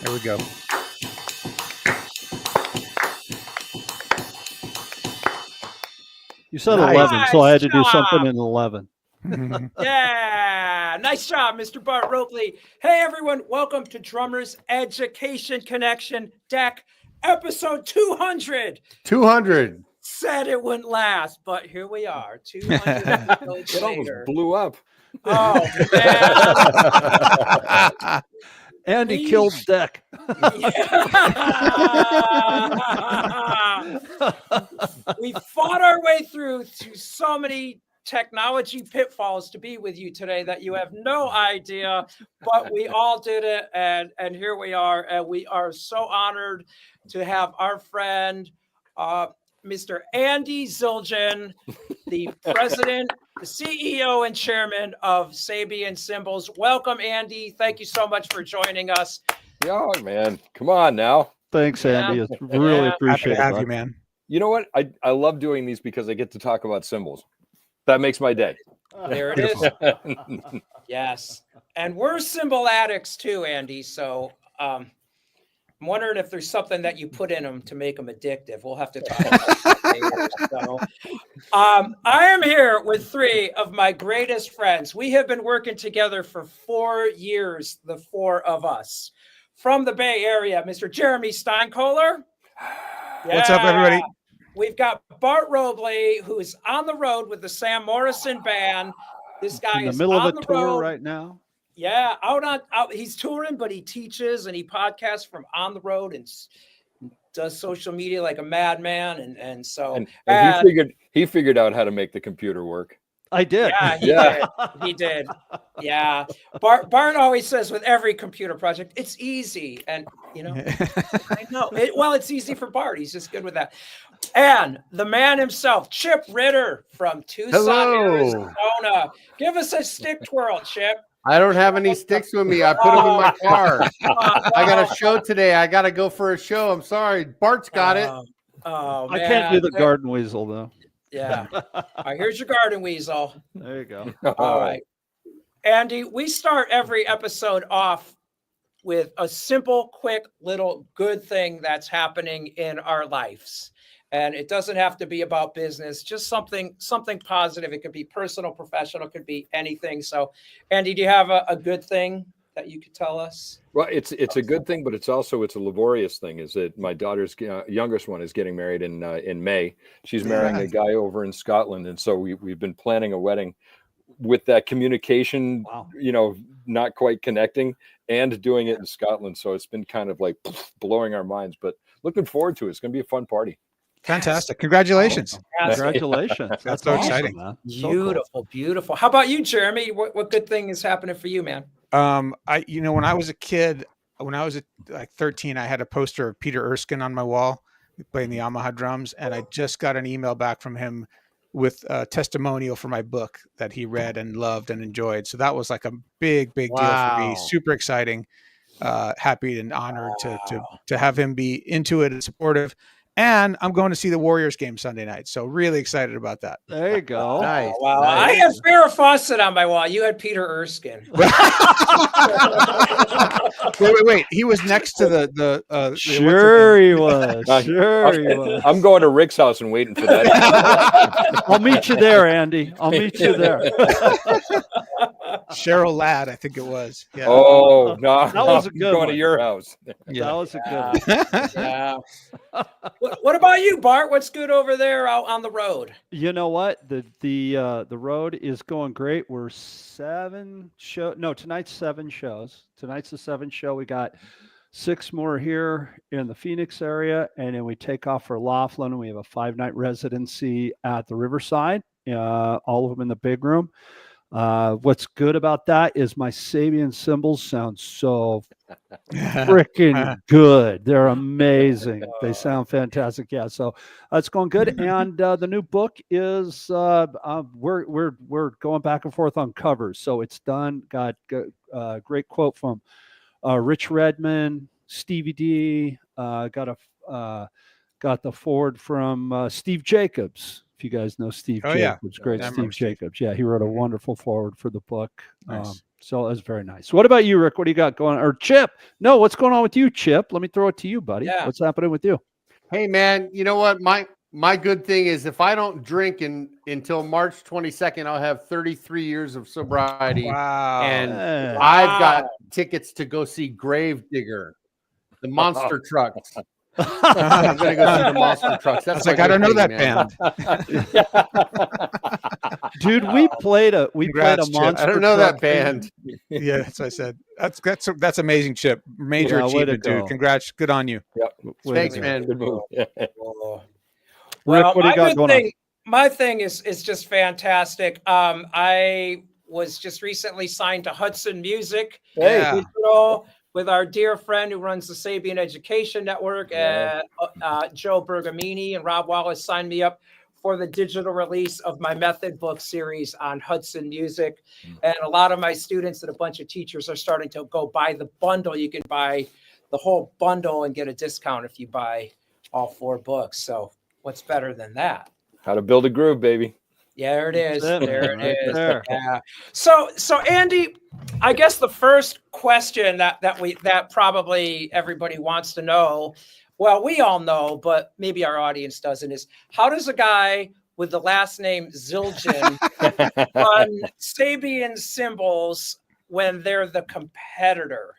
There we go. You said Nice. 11, so I had to do Nice something job. in 11. Yeah, nice job, Mr. Bart Robley. Hey, everyone, welcome to Drummers Education Connection Deck, episode 200. 200. Said it wouldn't last, but here we are, 200 episodes It almost later. blew up. Oh, man. Andy killed Deck. We fought our way through to so many technology pitfalls to be with you today that you have no idea, but we all did it, and here we are, and we are so honored to have our friend Mr. Andy Zildjian, the president, the CEO and chairman of Sabian Cymbals. Welcome, Andy. Thank you so much for joining us. Yeah, man. Come on now. Thanks, Andy. It's really Yeah. Happy appreciated. to have you, man. You know what? I love doing these because I get to talk about cymbals. That makes my day. There it is. Yes. And we're cymbal addicts too, Andy. So I'm wondering if there's something that you put in them to make them addictive. We'll have to talk about that later. So, I am here with three of my greatest friends. We have been working together for 4 years, the four of us. From the Bay Area, Mr. Jeremy Steinkohler. What's up, everybody? We've got Bart Robley, who is on the road with the Sam Morrison Band. This guy In the is middle of on a the tour road right now. Yeah, out. He's touring, but he teaches and he podcasts from on the road and does social media like a madman. And so and he figured out how to make the computer work. I did. Yeah, he did. Yeah. Bart always says with every computer project, it's easy. And, you know, I know. It's easy for Bart. He's just good with that. And the man himself, Chip Ritter from Tucson, Arizona. Give us a stick twirl, Chip. I don't have any sticks with me. I put them in my car. I got a show today. I got to go for a show. I'm sorry. Bart's got it. Oh, I man. can't do the garden weasel, though. Yeah. All right, here's your garden weasel. There you go. All right. Andy, we start every episode off with a simple, quick, little good thing that's happening in our lives. And it doesn't have to be about business, just something positive. It could be personal, professional, it could be anything. So, Andy, do you have a good thing that you could tell us? Well, it's a good thing, but it's a laborious thing. Is that my daughter's youngest one is getting married in May. She's marrying a guy over in Scotland, and so we've been planning a wedding with that communication. Wow. You know, not quite connecting and doing it in Scotland. So it's been kind of like blowing our minds, but looking forward to it. It's going to be a fun party. Fantastic. Congratulations. Congratulations. That's so exciting. Man. Beautiful, beautiful. How about you, Jeremy? What good thing is happening for you, man? When I was a kid, when I was like 13, I had a poster of Peter Erskine on my wall playing the Yamaha drums. And I just got an email back from him with a testimonial for my book that he read and loved and enjoyed. So that was like a big deal for me. Super exciting. Happy and honored to have him be into it and supportive. And I'm going to see the Warriors game Sunday night. So really excited about that. There you go. Nice. Wow. Nice. I had Farrah Fawcett on my wall. You had Peter Erskine. Wait. He was next to the Sure he was. Sure he was. I'm going to Rick's house and waiting for that. I'll meet you there, Andy. I'll meet you there. Cheryl Ladd, I think it was. Yeah. Oh, no. That was a I'm good going one. to your house. That was a good one. Yeah. What about you, Bart? What's good over there out on the road? You know what? The road is going great. We're tonight's 7 shows. Tonight's the 7th show. We got 6 more here in the Phoenix area, and then we take off for Laughlin. We have a 5-night residency at the Riverside, all of them in the big room. What's good about that is my Sabian cymbals sound so freaking good. They're amazing. They sound fantastic. Yeah, so that's going good. And the new book is we're going back and forth on covers, so it's done. Got a great quote from Rich Redmond, Stevie D. Got the forward from Steve Jacobs. If you guys know Steve Jacobs, great Yeah, Steve Jacobs. Yeah, he wrote a wonderful forward for the book. Nice. So that's very nice. What about you, Rick? What do you got going on? Or Chip? No, what's going on with you, Chip? Let me throw it to you, buddy. Yeah. What's happening with you? Hey, man, you know what? My good thing is if I don't drink until March 22nd, I'll have 33 years of sobriety. Wow. And Yeah. I've got tickets to go see Gravedigger, the monster trucks. I'm going to go see the monster trucks. That's like, my I don't good know thing, that man. band. Dude, we played a Congrats, Chip. monster. I don't know truck that band. Yeah, that's what I said. That's amazing, Chip. Major Yeah, way to achievement, dude. go. Congrats. Good on you. Way Thanks, to go. man. Good move. Rick, what do you got good going thing, my thing is just fantastic. I was just recently signed to Hudson Music Yeah. Digital with our dear friend who runs the Sabian Education Network, and Joe Bergamini and Rob Wallace signed me up for the digital release of my method book series on Hudson Music. And a lot of my students and a bunch of teachers are starting to go buy the bundle. You can buy the whole bundle and get a discount if you buy all 4 books. So what's better than that? How to build a groove, baby. Yeah, there it is. That's it, There man, it right is. there. Yeah. So Andy, I guess the first question that probably everybody wants to know, well, we all know, but maybe our audience doesn't, is how does a guy with the last name Zildjian run Sabian Cymbals when they're the competitor?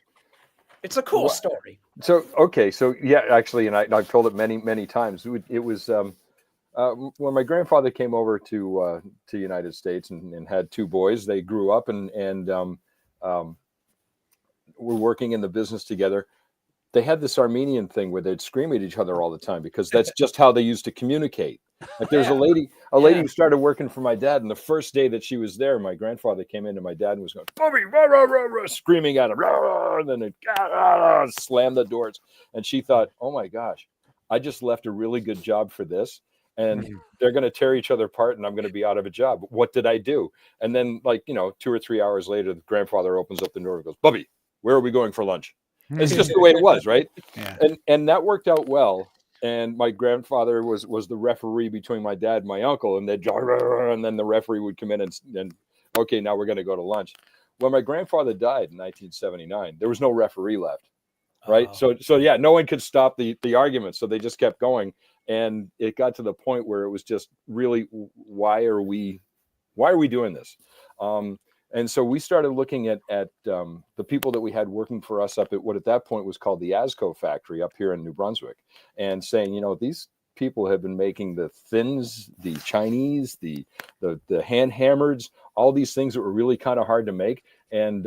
It's a cool story. So yeah, actually, and I've told it many times. It was when my grandfather came over to United States and had 2 boys. They grew up and were working in the business together. They had this Armenian thing where they'd scream at each other all the time because that's just how they used to communicate. Like there's a lady who started working for my dad, and the first day that she was there, my grandfather came in and my dad was going, "Bobby," rah, rah, rah, rah, screaming at him, rah, rah, and then it slammed the doors. And she thought, "Oh my gosh, I just left a really good job for this, and they're going to tear each other apart, and I'm going to be out of a job. What did I do?" And then, 2 or 3 hours later, the grandfather opens up the door and goes, "Bobby, where are we going for lunch?" It's just the way it was, right? Yeah. And that worked out well. And my grandfather was the referee between my dad and my uncle, and then the referee would come in and okay, now we're going to go to lunch. When my grandfather died in 1979, there was no referee left, right? So yeah, no one could stop the argument, so they just kept going, and it got to the point where it was just really, why are we doing this? And so we started looking at the people that we had working for us up at what at that point was called the ASCO factory up here in New Brunswick, and saying, these people have been making the thins, the Chinese, the hand hammered, all these things that were really kind of hard to make, and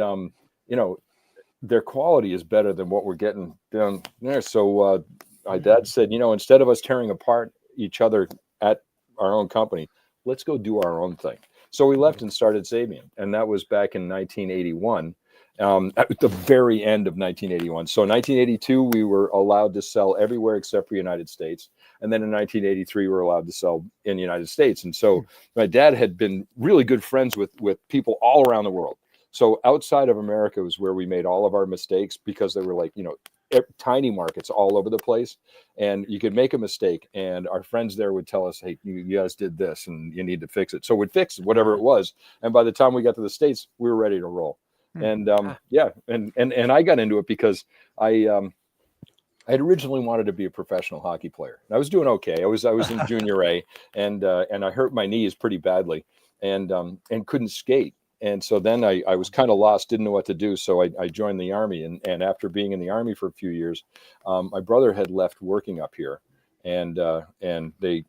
their quality is better than what we're getting down there. So my dad said, instead of us tearing apart each other at our own company, let's go do our own thing. So we left and started Sabian, and that was back in 1981, at the very end of 1981. So 1982, we were allowed to sell everywhere except for the United States. And then in 1983, we were allowed to sell in the United States. And so my dad had been really good friends with people all around the world. So outside of America was where we made all of our mistakes, because they were like, tiny markets all over the place, and you could make a mistake and our friends there would tell us, "Hey, you guys did this and you need to fix it." So we'd fix whatever it was, and by the time we got to the States, we were ready to roll. And and I got into it because I had originally wanted to be a professional hockey player. I was doing okay. I was in junior A, and I hurt my knees pretty badly, and couldn't skate. And so then I was kind of lost, didn't know what to do. So I joined the Army. And after being in the Army for a few years, my brother had left working up here, and they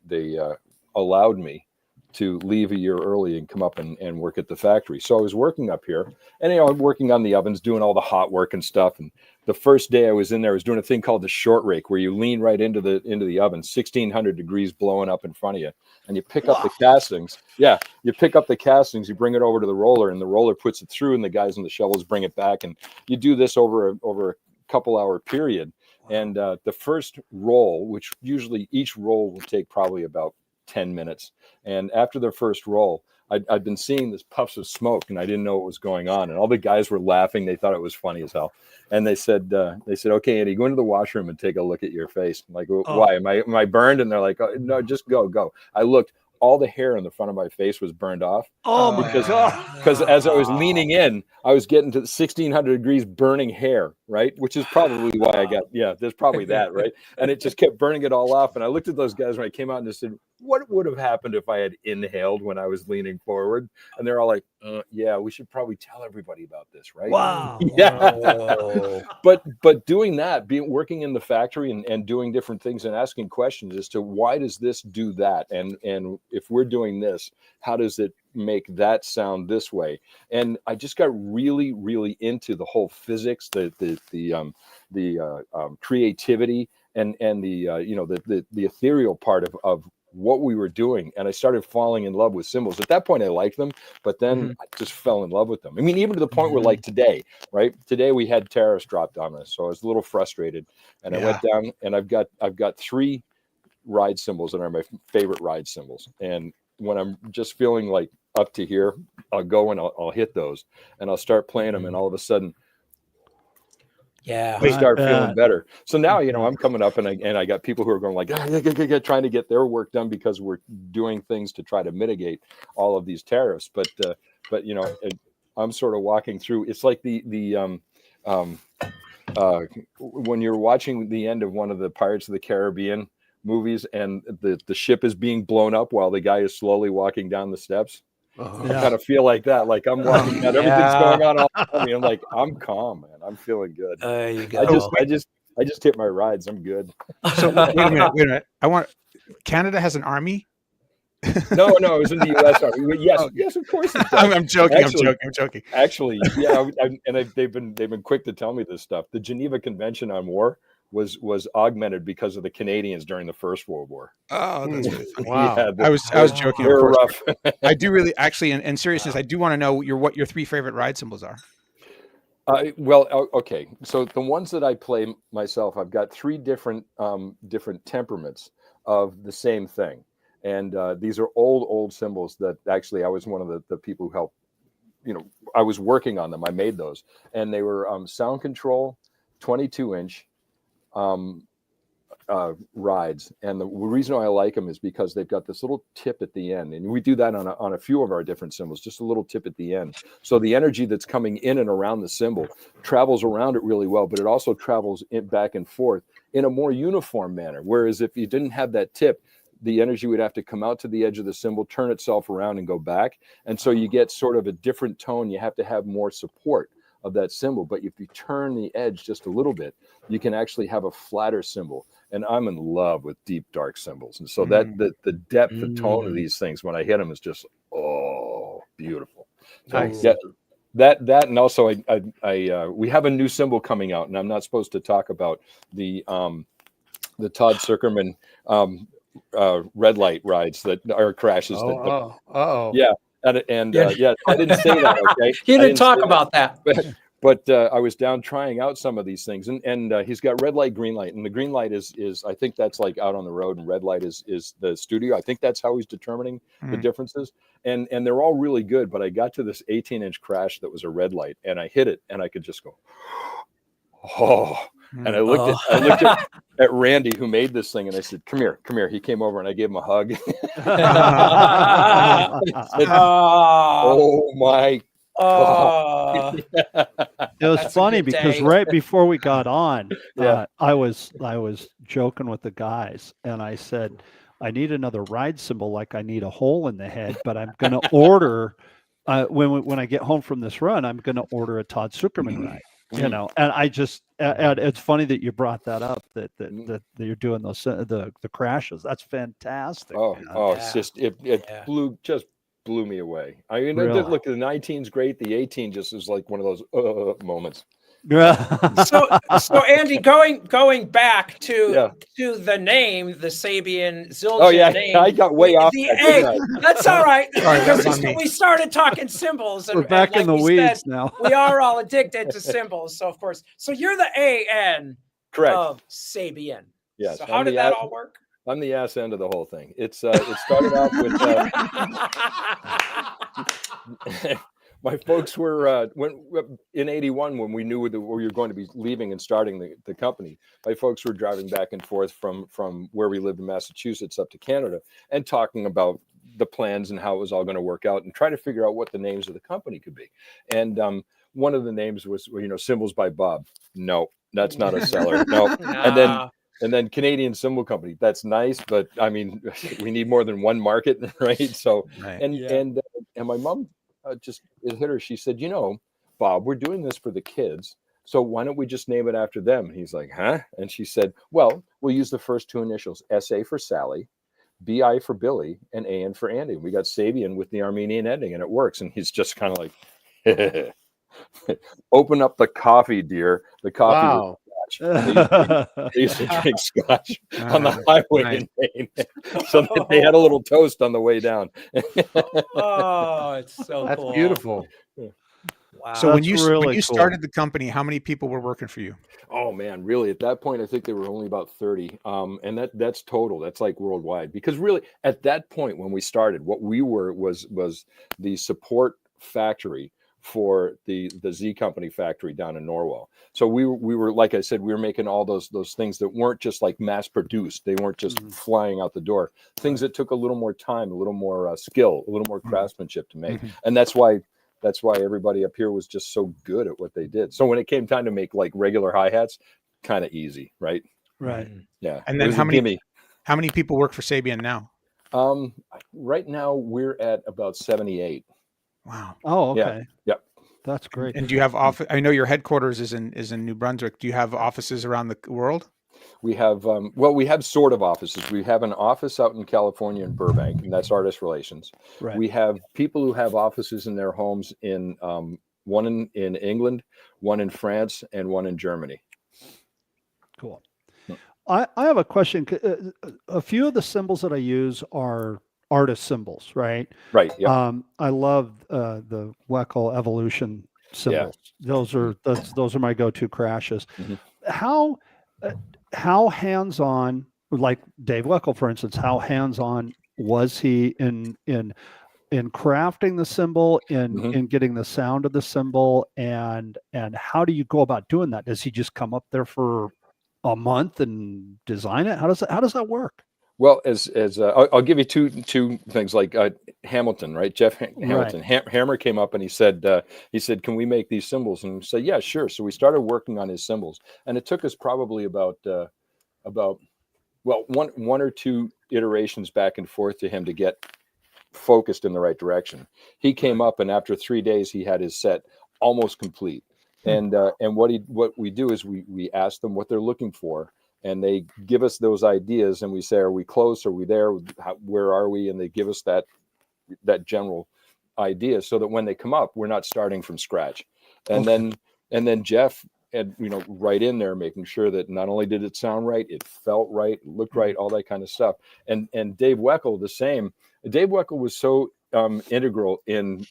allowed me to leave a year early and come up and work at the factory. So I was working up here, and working on the ovens, doing all the hot work and stuff. And the first day I was in there, I was doing a thing called the short rake, where you lean right into the oven, 1600 degrees blowing up in front of you, and you pick up the castings. Yeah, you pick up the castings, you bring it over to the roller, and the roller puts it through, and the guys on the shovels bring it back, and you do this over a couple hour period. And the first roll, which usually each roll will take probably about 10 minutes. And after the first roll, I'd been seeing this puffs of smoke, and I didn't know what was going on. And all the guys were laughing. They thought it was funny as hell. And they said, "Okay, Andy, go into the washroom and take a look at your face." I'm like, "Why? Am I burned?" And they're like, "Oh, no, just go." I looked. all the hair in the front of my face was burned off. Oh my God. Because as I was leaning in, I was getting to 1600 degrees burning hair, right? Which is probably why I got, there's probably that, right? And it just kept burning it all off. And I looked at those guys when I came out and just said, what would have happened if I had inhaled when I was leaning forward? And they're all like, yeah, we should probably tell everybody about this, right? Wow. Yeah. But doing that, working in the factory and doing different things and asking questions as to why does this do that? And if we're doing this, how does it make that sound this way? And I just got really, really into the whole physics, the creativity and the ethereal part of what we were doing. And I started falling in love with cymbals. At that point, I liked them, but then I just fell in love with them. I mean, even to the point where like today, right? Today we had tariffs dropped on us. So I was a little frustrated and I went down and I've got 3 ride cymbals that are my favorite ride cymbals. And when I'm just feeling like up to here, I'll go and I'll hit those and I'll start playing them. And all of a sudden, I start feeling better. So now, I'm coming up and I got people who are going like, trying to get their work done because we're doing things to try to mitigate all of these tariffs. But I'm sort of walking through. It's like when you're watching the end of one of the Pirates of the Caribbean movies and the ship is being blown up while the guy is slowly walking down the steps. I kind of feel like that. Like I'm walking out, everything's going on all around me. I'm like, I'm calm, man. I'm feing good. You go. I just hit my rides. I'm good. So wait a minute. Canada has an army? No, it was in the U.S. Army. Yes, of course. It does. I'm joking. Actually, I'm joking. Actually, they've been quick to tell me this stuff. The Geneva Convention on War was augmented because of the Canadians during the First World War. Oh, that's really funny. Wow. I was joking. They were rough. I do really, actually, in seriousness, I do want to know what your 3 favorite ride cymbals are. Okay. So the ones that I play myself, I've got 3 different temperaments of the same thing, and these are old cymbals that actually I was one of the people who helped. I was working on them. I made those, and they were sound control, 22-inch. Rides, and the reason why I like them is because they've got this little tip at the end, and we do that on a few of our different cymbals, just a little tip at the end, so the energy that's coming in and around the cymbal travels around it really well, but it also travels back and forth in a more uniform manner, whereas if you didn't have that tip, the energy would have to come out to the edge of the cymbal, turn itself around and go back, and so you get sort of a different tone. You have to have more support of that cymbal, but if you turn the edge just a little bit, you can actually have a flatter cymbal. And I'm in love with deep, dark cymbals, and so that the depth, the tone of these things when I hit them is just beautiful. So, Nice. yeah, that and also we have a new cymbal coming out, and I'm not supposed to talk about the Todd Zuckerman red light rides that are crashes. Yeah. I didn't say that. Okay, He didn't talk about that. But I was down trying out some of these things, and he's got red light, green light, and the green light is I think that's like out on the road, and red light is the studio. I think that's how he's determining the differences, and they're all really good. But I got to this 18-inch crash that was a red light, and I hit it, and I could just go, and I looked at Randy, who made this thing, and I said, come here. He came over and I gave him a hug. Said, oh my God. It was funny because right before we got on, I was joking with the guys, and I said, I need another ride cymbal, like I need a hole in the head, but I'm going to order when I get home from this run, I'm going to order a Todd Zuckerman ride. And I just, it's funny that you brought that up, that you're doing those the crashes. That's fantastic. It's just it blew me away. I mean, Really? look, the 19's great. The 18 just is like one of those moments. So Andy, going back to the name, the Sabian Zildjian name. I got way off. That's all right. That's Because we started talking cymbals, and we're back in the weeds now. We are all addicted to cymbals, so of course. So you're the AN Correct. of Sabian. Yes. So how did that all work? I'm the ass end of the whole thing. It started off with. My folks were when in '81, when we knew we were going to be leaving and starting the company. My folks were driving back and forth from where we lived in Massachusetts up to Canada, and talking about the plans and how it was all going to work out, and try to figure out what the names of the company could be. And one of the names was, Cymbals by Bob. No, that's not a seller. No. Nah. And then Canadian Cymbal Company. That's nice, but I mean, we need more than one market, right? So, Right. and my mom just, it hit her. She said, Bob, we're doing this for the kids, so why don't we just name it after them? And he's like, huh? And she said, well, we'll use the first two initials, S.A. for Sally, B.I. for Billy, and A.N. for Andy. We got Sabian with the Armenian ending, and it works. And he's just kind of like, open up the coffee, dear. The coffee. Wow. They used to drink scotch on the highway in Maine. So they had a little toast on the way down. Oh, it's so That's cool. beautiful. Wow. So when That's you really cool. started the company, how many people were working for you? Oh man, really? At that point, I think there were only about 30. And that's total. That's like worldwide. Because really, at that point when we started, what we were was the support factory for the Z Company factory down in Norwell. So we were, like I said, we were making all those things that weren't just like mass produced. They weren't just flying out the door. Things that took a little more time, a little more skill, a little more craftsmanship to make. And that's why everybody up here was just so good at what they did. So when it came time to make like regular hi-hats, kind of easy, right? Right. Yeah. And then how many people work for Sabian now? Right now we're at about 78. Wow. Oh, okay. Yep. That's great. And do you have office? I know your headquarters is in New Brunswick. Do you have offices around the world? We have, we have sort of offices. We have an office out in California in Burbank, and that's artist relations. Right. We have people who have offices in their homes in one in England, one in France, and one in Germany. Cool. I have a question. A few of the cymbals that I use are artist cymbals, right? Right. Yeah. I love the Weckel Evolution cymbals. Those are my go-to crashes. How hands-on, like Dave Weckel, for instance, how hands-on was he in crafting the cymbal, in getting the sound of the cymbal, and how do you go about doing that? Does he just come up there for a month and design it? How does that work? Well, I'll give you two things, like Hamilton, right? Jeff Hamilton. Right. Hammer came up and he said, can we make these cymbals? And we said, yeah, sure. So we started working on his cymbals, and it took us probably about one or two iterations back and forth to him to get focused in the right direction. He came up, and after 3 days, he had his set almost complete. And what we do is we ask them what they're looking for, and they give us those ideas, and we say, are we close? Are we there? Where are we? And they give us that general idea, so that when they come up, we're not starting from scratch. And then Jeff had, right in there, making sure that not only did it sound right, it felt right, it looked right, all that kind of stuff. And Dave Weckel, the same. Dave Weckel was so integral in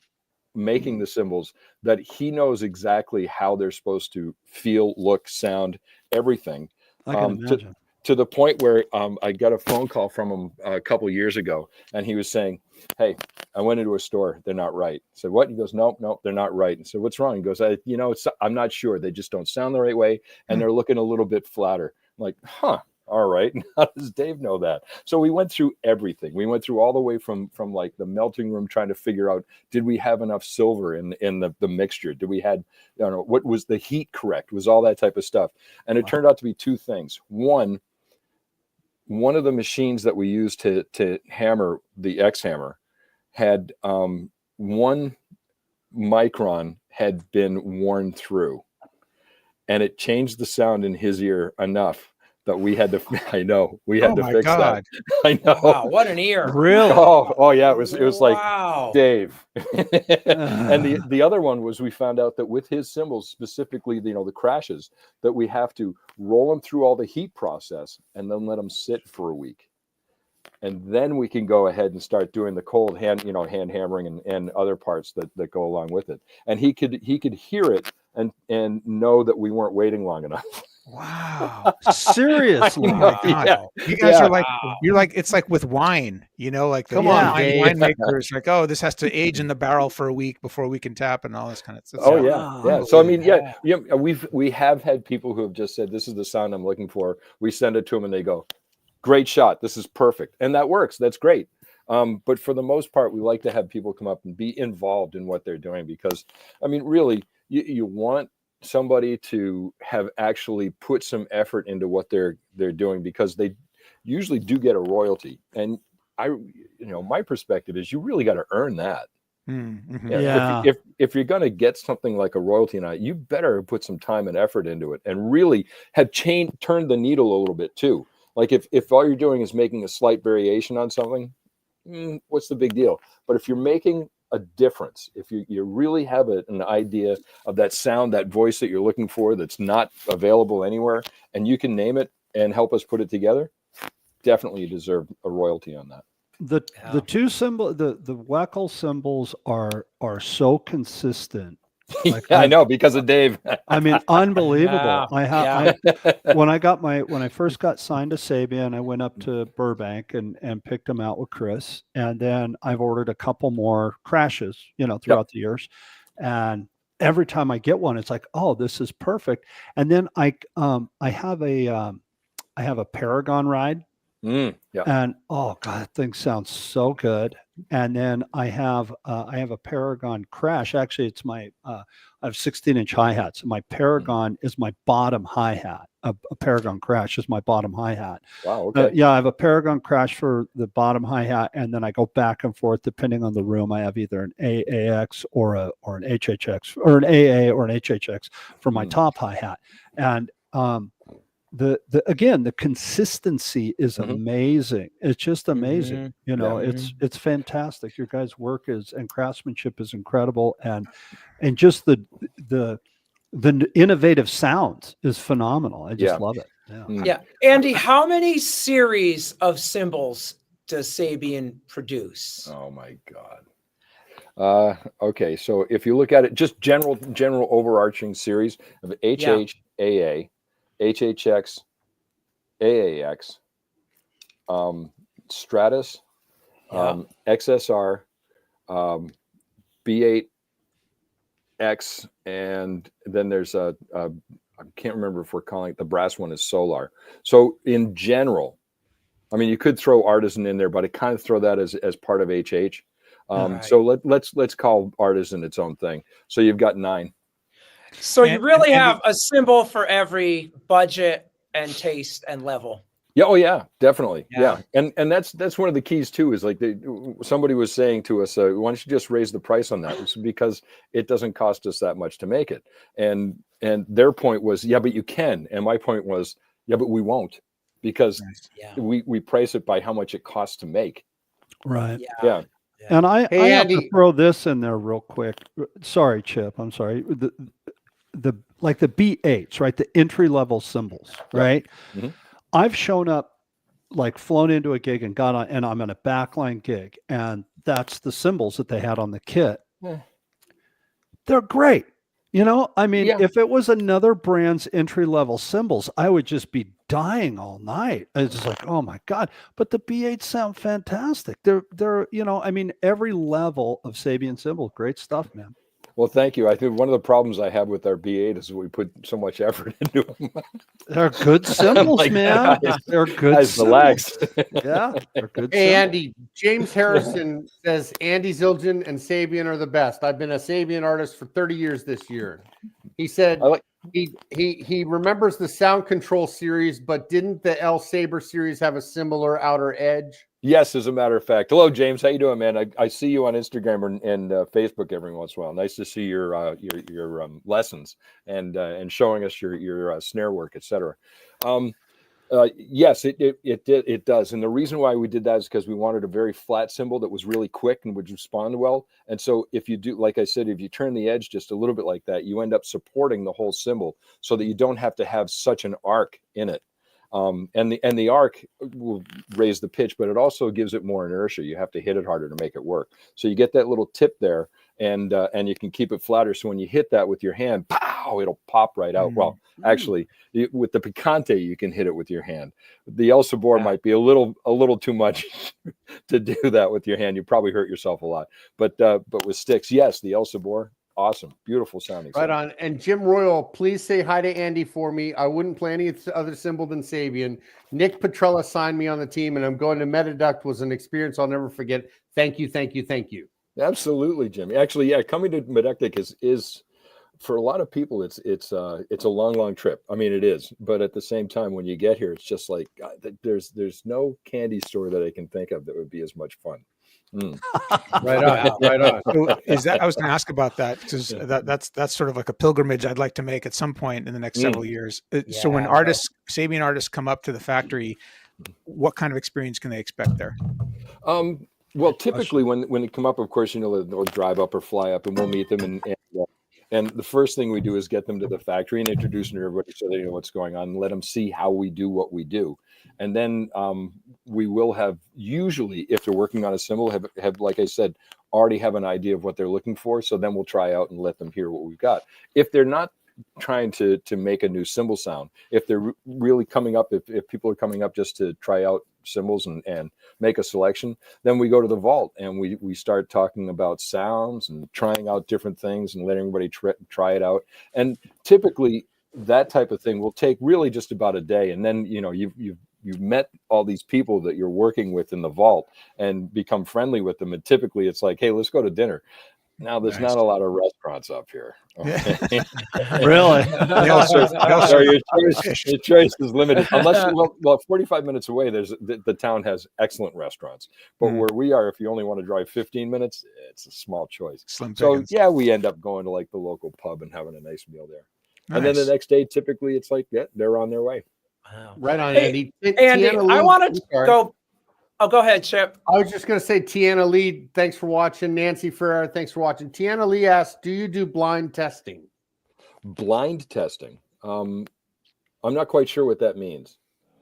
making the cymbals that he knows exactly how they're supposed to feel, look, sound, everything. I can imagine. To the point where I got a phone call from him a couple of years ago, and he was saying, hey, I went into a store. They're not right. I said, what? He goes, nope, they're not right. And so what's wrong? He goes, I'm not sure. They just don't sound the right way, and they're looking a little bit flatter. I'm like, huh. All right. How does Dave know that? So we went through everything. We went through all the way from like the melting room, trying to figure out, did we have enough silver in the mixture? Did we had, what was the heat correct? Was all that type of stuff. And it turned out to be two things. One of the machines that we used to hammer the X hammer had 1 micron had been worn through, and it changed the sound in his ear enough that we had to, we had to fix that. I know. Wow, what an ear. Really? Oh yeah. It was like, wow. Dave. And the other one was, we found out that with his cymbals, specifically, the crashes, that we have to roll them through all the heat process and then let them sit for a week. And then we can go ahead and start doing the cold hand hammering and other parts that go along with it. And he could hear it and know that we weren't waiting long enough. Wow. Seriously. Oh my God. Yeah. You guys are like, you're like, it's like with wine, like the Come on, winemakers, like, oh, this has to age in the barrel for a week before we can tap and all this kind of stuff. Oh yeah. So I mean, we have had people who have just said, this is the sound I'm looking for. We send it to them and they go, great shot. This is perfect. And that works. That's great. But for the most part, we like to have people come up and be involved in what they're doing, because, I mean, really, you want somebody to have actually put some effort into what they're doing, because they usually do get a royalty. And my perspective is you really got to earn that. Mm-hmm. Yeah. If you're going to get something like a royalty on it, you better put some time and effort into it, and really have turned the needle a little bit too. Like if all you're doing is making a slight variation on something, what's the big deal? But if you're making a difference, if you really have an idea of that sound, that voice that you're looking for, that's not available anywhere, and you can name it and help us put it together, definitely you deserve a royalty on that. The two cymbal, the Weckel cymbals are so consistent. Like, yeah, I know, because of Dave. I mean, unbelievable. Yeah. When I first got signed to Sabian, I went up to Burbank and picked them out with Chris, and then I've ordered a couple more crashes, throughout the years, and every time I get one, it's like, oh, this is perfect. And then I have a Paragon ride. Yeah. And oh god, that thing sounds so good. And then I have a Paragon crash. Actually, it's my I have 16-inch hi-hats. My Paragon is my bottom hi-hat. A Paragon crash is my bottom hi-hat. Wow. Okay. Yeah, I have a Paragon crash for the bottom hi-hat, and then I go back and forth depending on the room. I have either an AAX or an HHX, or an AA or an HHX for my top hi-hat. And the consistency is amazing. It's just amazing. It's fantastic. Your guys' work and craftsmanship is incredible, and just the innovative sounds is phenomenal. I just love it. Yeah. Andy, how many series of cymbals does Sabian produce? Oh my God. Okay, so if you look at it, just general overarching series of HH, AA, HHX, AAX, Stratus, XSR, B8X, and then there's I can't remember if we're calling it, the brass one is Solar. So in general, I mean, you could throw Artisan in there, but I kind of throw that as part of HH. So let's call Artisan its own thing. So you've got 9. So you really have a cymbal for every budget and taste and level. Yeah. Oh yeah, definitely. Yeah. And that's one of the keys too, is like somebody was saying to us, why don't you just raise the price on that? It's because it doesn't cost us that much to make it. And their point was, yeah, but you can. And my point was, yeah, but we won't, because we price it by how much it costs to make. Right. Yeah. And I have to throw this in there real quick. Sorry, Chip. I'm sorry. The B8s, right? The entry level cymbals, right? Mm-hmm. I've shown up, like flown into a gig and got on, and I'm in a backline gig, and that's the cymbals that they had on the kit. Yeah. They're great. I mean, if it was another brand's entry level cymbals, I would just be dying all night. It's just like, oh my God. But the B8s sound fantastic. They're I mean, every level of Sabian cymbal, great stuff, man. Well, thank you. I think one of the problems I have with our B8 is we put so much effort into them. They're good cymbals, man. They're good cymbals. Relax. Yeah, they're good Hey, cymbals. Andy, James Harrison says Andy Zildjian and Sabian are the best. I've been a Sabian artist for 30 years this year. He said he remembers the Sound Control series, but didn't the El Saber series have a similar outer edge? Yes, as a matter of fact. Hello, James. How you doing, man? I see you on Instagram and Facebook every once in a while. Nice to see your lessons and showing us your snare work, etc. Yes, it does. And the reason why we did that is because we wanted a very flat cymbal that was really quick and would respond well. And so if you do, like I said, if you turn the edge just a little bit like that, you end up supporting the whole cymbal so that you don't have to have such an arc in it. And the arc will raise the pitch, but it also gives it more inertia. You have to hit it harder to make it work. So you get that little tip there, and you can keep it flatter. So when you hit that with your hand, pow, it'll pop right out. Well, actually, with the Picante, you can hit it with your hand. The El Sabor might be a little too much to do that with your hand. You probably hurt yourself a lot. But with sticks, yes, the El Sabor, awesome, beautiful sounding. Right sound. on. And Jim Royal, please say hi to Andy for me. I wouldn't play any other cymbal than Sabian. Nick Petrella signed me on the team, and I'm going to Metaduct. Was an experience I'll never forget. Thank you, thank you, thank you. Absolutely, Jim. Actually, yeah, coming to Metaduct is for a lot of people, it's a long trip. I mean, it is, but at the same time, when you get here, it's just like God, there's no candy store that I can think of that would be as much fun. Right on, right on. So is that, I was going to ask about that, because that's sort of like a pilgrimage I'd like to make at some point in the next several years. So when Sabian artists come up to the factory, what kind of experience can they expect there? Well, typically when they come up, of course, they'll drive up or fly up, and we'll meet them, and the first thing we do is get them to the factory and introduce them to everybody so they know what's going on, and let them see how we do what we do. And then we will have, usually, if they're working on a cymbal, have like I said, already have an idea of what they're looking for. So then we'll try out and let them hear what we've got. If they're not trying to make a new cymbal sound, if they're really coming up, if people are coming up just to try out cymbals and make a selection, then we go to the vault and we start talking about sounds and trying out different things and letting everybody try it out. And typically that type of thing will take really just about a day, and then you've met all these people that you're working with in the vault and become friendly with them, and typically it's like, hey, let's go to dinner. Now, there's not a lot of restaurants up here. Okay? Really? Your choice is limited. Unless, well, 45 minutes away, the town has excellent restaurants. But where we are, if you only want to drive 15 minutes, it's a small choice. So, yeah, we end up going to like the local pub and having a nice meal there. Nice. And then the next day, typically, it's like, yeah, they're on their way. Wow. Right on, Andy. Andy, I want to go. Oh, go ahead, Chip. I was just going to say, Tiana Lee, thanks for watching. Nancy Ferrer, thanks for watching. Tiana Lee asked, do you do blind testing? Blind testing? I'm not quite sure what that means.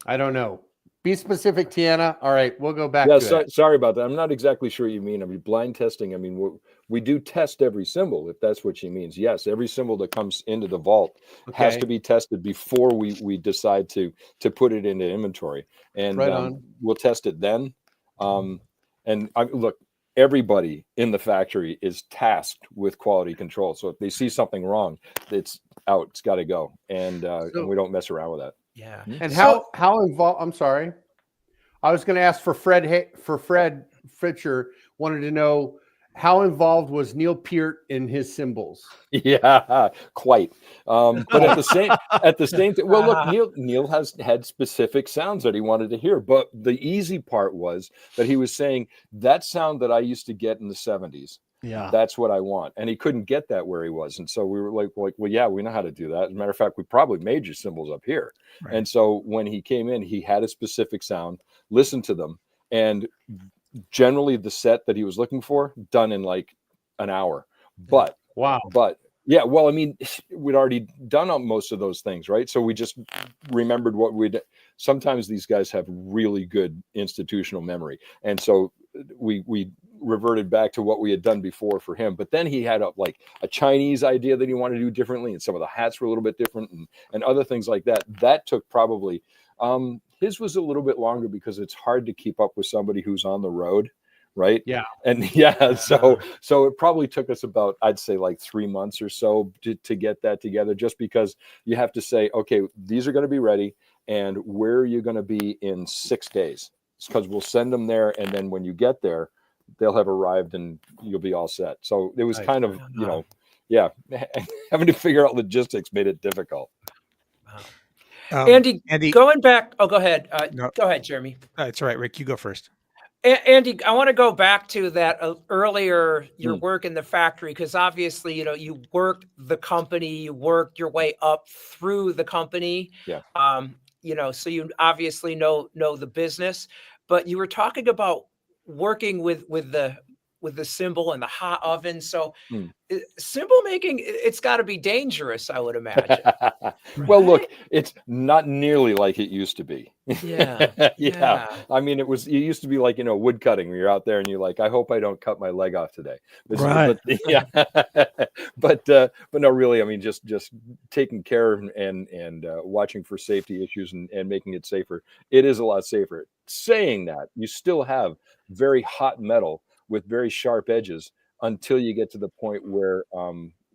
I don't know. Be specific, Tiana. All right, we'll go back to it. Sorry about that. I'm not exactly sure what you mean. I mean, blind testing, I mean, we do test every cymbal, if that's what she means. Yes, every cymbal that comes into the vault has to be tested before we decide to put it into inventory. And we'll test it then. Look, everybody in the factory is tasked with quality control. So if they see something wrong, it's out. It's got to go. And we don't mess around with that. Yeah. And how involved? I'm sorry. I was going to ask for Fred Fritcher wanted to know, how involved was Neil Peart in his cymbals? Yeah, quite. But at the same time, well, look, Neil has had specific sounds that he wanted to hear. But the easy part was that he was saying that sound that I used to get in the 70s. Yeah, that's what I want. And he couldn't get that where he was. And so we were like, well, yeah, we know how to do that. As a matter of fact, we probably made your cymbals up here. Right. And so when he came in, he had a specific sound, listened to them, and generally the set that he was looking for done in like an hour. But yeah, well, I mean, we'd already done most of those things, right? So we just remembered what we'd. Sometimes these guys have really good institutional memory, and so we reverted back to what we had done before for him. But then he had a Chinese idea that he wanted to do differently, and some of the hats were a little bit different, and other things like that. That took probably his was a little bit longer because it's hard to keep up with somebody who's on the road. Right. Yeah. And so it probably took us about, I'd say, like 3 months or so to get that together, just because you have to say, okay, these are going to be ready. And where are you going to be in 6 days? It's because we'll send them there. And then when you get there, they'll have arrived and you'll be all set. So it was kind of, having to figure out logistics made it difficult. Andy, going back. Oh, go ahead. No. Go ahead, Jeremy. It's all right, Rick. You go first. Andy, I want to go back to that earlier, your work in the factory, because obviously, you worked the company, you worked your way up through the company. Yeah. So you obviously know the business, but you were talking about working with the cymbal and the hot oven. So cymbal making, it's got to be dangerous, I would imagine. Well, look, it's not nearly like it used to be. Yeah. Yeah. I mean, it used to be like, wood cutting, where you're out there and you're like, I hope I don't cut my leg off today. But no, really, I mean, just taking care and watching for safety issues and making it safer. It is a lot safer. Saying that, you still have very hot metal with very sharp edges until you get to the point where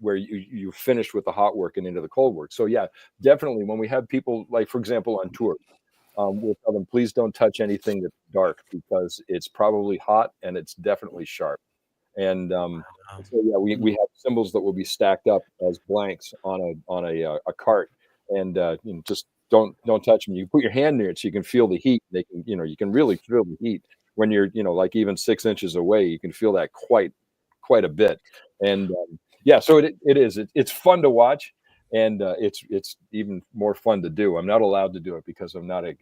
where you finished with the hot work and into the cold work. So yeah, definitely when we have people, like for example on tour, we'll tell them, please don't touch anything that's dark, because it's probably hot and it's definitely sharp. And so yeah, we have cymbals that will be stacked up as blanks on a cart, and just don't touch them. You put your hand near it so you can feel the heat. They can, you can really feel the heat when you're, like even 6 inches away. You can feel that quite a bit. And yeah, so it's fun to watch, and it's even more fun to do. I'm not allowed to do it because I'm not a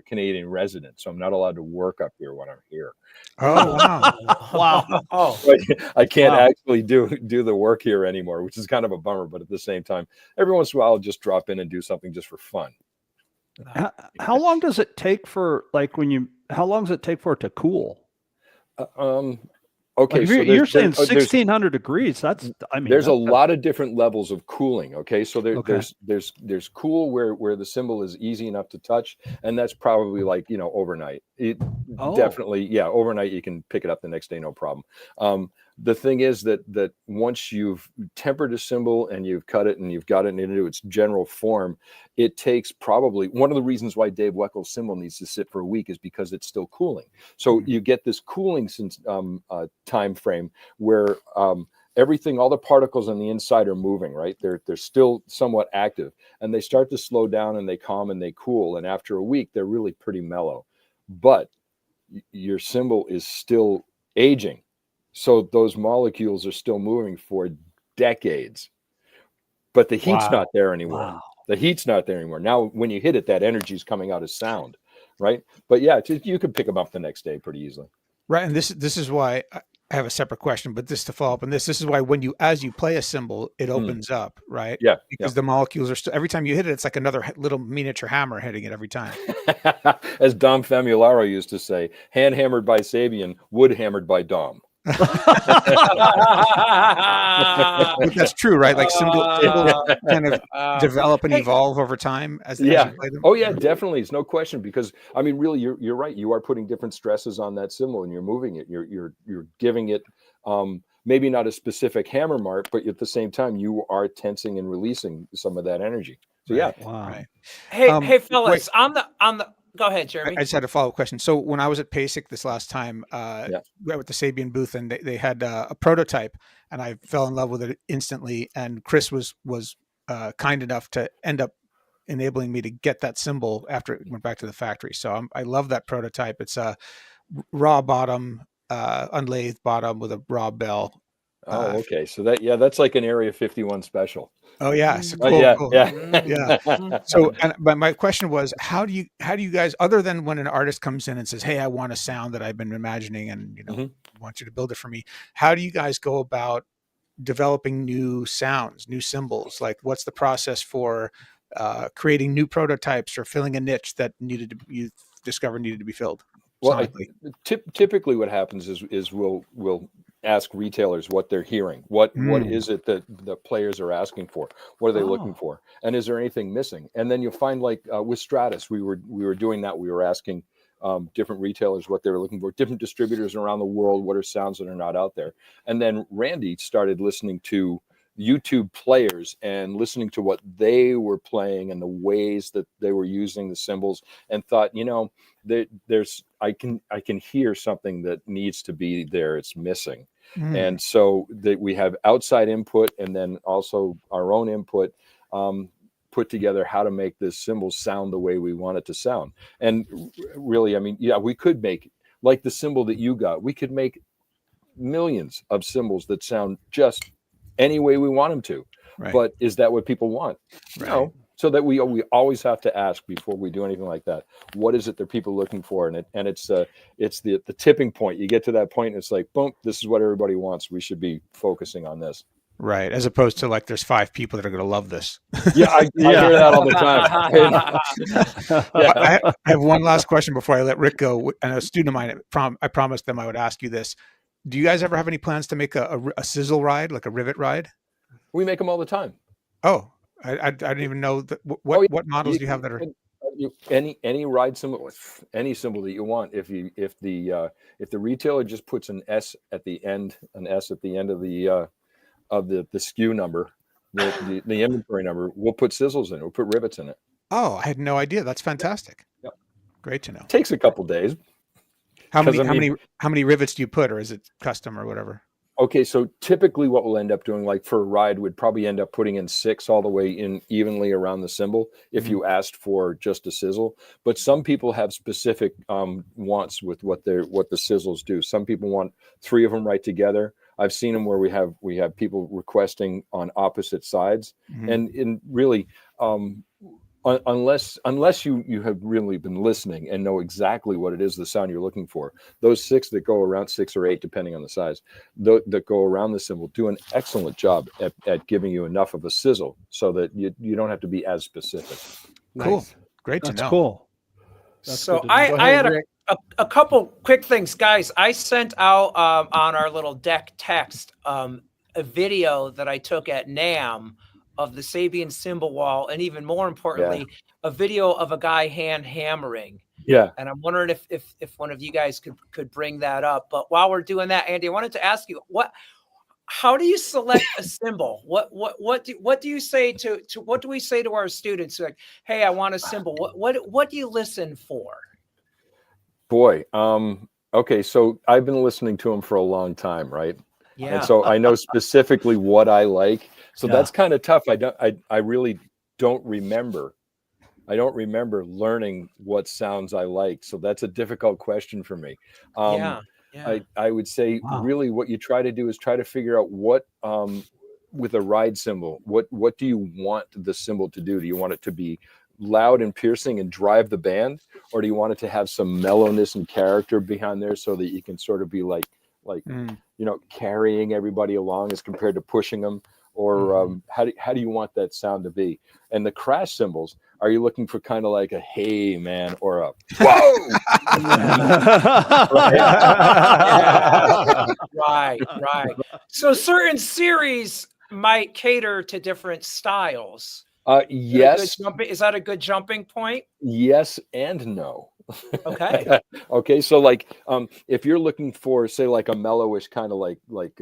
Canadian resident, so I'm not allowed to work up here when I'm here. Oh wow. Wow. Oh, So I can't Wow. actually do the work here anymore, which is kind of a bummer. But at the same time, every once in a while, I'll just drop in and do something just for fun. How long does it take for how long does it take for it to cool? Okay, Like so you're saying there's 1600 degrees. That's, I mean, there's a that's lot of different levels of cooling. Okay, so Okay. there's cool where the cymbal is easy enough to touch, and that's probably like overnight. Oh. Definitely, yeah, overnight you can pick it up the next day, no problem. The thing is that once you've tempered a cymbal and you've cut it and you've got it into its general form, it takes probably, one of the reasons why Dave Weckel's cymbal needs to sit for a week is because it's still cooling. So you get this cooling time frame where everything, all the particles on the inside are moving, right? They're still somewhat active, and they start to slow down and they calm and they cool. And after a week, they're really pretty mellow. But your cymbal is still aging, so those molecules are still moving for decades. But the heat's Wow. not there anymore. Wow. The heat's not there anymore. Now, when you hit it, that energy is coming out as sound, right? But yeah, you could pick them up the next day pretty easily. Right, and this is why I have a separate question, but just to follow up on this is why when as you play a cymbal, it opens up, right? Yeah, because the molecules are still, every time you hit it, it's like another little miniature hammer hitting it every time. As Dom Famularo used to say, hand hammered by Sabian, wood hammered by Dom. But that's true, right? Like cymbals kind of develop and evolve over time as you play them. Oh yeah, definitely. It's no question, because I mean, really, you're right. You are putting different stresses on that cymbal, and you're moving it. You're giving it maybe not a specific hammer mark, but at the same time, you are tensing and releasing some of that energy. So yeah. Wow. Right. Hey, fellas, on the go ahead, Jeremy. I just had a follow-up question. So when I was at PASIC this last time, with the Sabian booth, and they had a prototype, and I fell in love with it instantly. And Chris was kind enough to end up enabling me to get that cymbal after it went back to the factory. So I love that prototype. It's a raw bottom, unlathed bottom with a raw bell. Oh, okay. So that's like an Area 51 special. Oh yeah, so cool, yeah, cool. yeah. So, but my question was, how do you guys, other than when an artist comes in and says, "Hey, I want a sound that I've been imagining, and want you to build it for me," how do you guys go about developing new sounds, new cymbals? Like, what's the process for creating new prototypes or filling a niche that you discovered needed to be filled? Well, typically what happens is we'll ask retailers what they're hearing. What is it that the players are asking for? What are they looking for? And is there anything missing? And then you'll find, like with Stratus, we were doing that. We were asking different retailers what they were looking for, different distributors around the world, what are sounds that are not out there. And then Randy started listening to YouTube players and listening to what they were playing and the ways that they were using the cymbals, and thought, I can hear something that needs to be there. It's missing. And so that we have outside input, and then also our own input, put together how to make this cymbal sound the way we want it to sound. And really, I mean, we could make, like the cymbal that you got, we could make millions of cymbals that sound just any way we want them to. Right. But is that what people want? Right. No. So that we always have to ask before we do anything like that, what is it that people are looking for? And it's the tipping point. You get to that point and it's like, boom, this is what everybody wants. We should be focusing on this. Right. As opposed to, like, there's 5 people that are going to love this. Yeah, I hear that all the time. I have one last question before I let Rick go. And a student of mine, I promised them I would ask you this. Do you guys ever have any plans to make a sizzle ride, like a rivet ride? We make them all the time. Oh, I didn't even know that. What models do you have that are any ride cymbal, any cymbal that you want? If the retailer just puts an S at the end of the of the SKU number, the inventory number, we'll put sizzles in it. We'll put rivets in it. Oh, I had no idea. That's fantastic. Yep. Great to know. Takes a couple days. How 'Cause, many rivets do you put, or is it custom or whatever? Okay, so typically what we'll end up doing, like for a ride, would probably end up putting in 6 all the way in evenly around the cymbal if you asked for just a sizzle. But some people have specific wants with what the sizzles do. Some people want 3 of them right together. I've seen them where we have people requesting on opposite sides, and really, unless you have really been listening and know exactly what it is, the sound you're looking for, those 6 that go around, 6 or 8 depending on the size, that go around the cymbal do an excellent job at giving you enough of a sizzle so that you don't have to be as specific. Cool. Nice. Great to That's know. cool. So good to know. I had a couple quick things, guys. I sent out on our little deck text a video that I took at NAMM of the Sabian cymbal wall, and even more importantly, a video of a guy hand hammering. Yeah. And I'm wondering if one of you guys could bring that up. But while we're doing that, Andy, I wanted to ask you how do you select a cymbal? What do you say to what do we say to our students? Like, hey, I want a cymbal. What do you listen for? Boy, okay, so I've been listening to him for a long time, right? Yeah. And so I know specifically what I like. So that's kind of tough. I really don't remember. I don't remember learning what sounds I like. So that's a difficult question for me. Yeah. I would say really what you try to do is try to figure out what with a ride cymbal, what do you want the cymbal to do? Do you want it to be loud and piercing and drive the band, or do you want it to have some mellowness and character behind there so that you can sort of be like carrying everybody along as compared to pushing them? Or how do you want that sound to be? And the crash cymbals, are you looking for kind of like a hey man or a whoa? Right. So certain series might cater to different styles. Yes. Is that a good jumping point? Yes and no. Okay. Okay. So like, if you're looking for, say, like a mellowish kind of like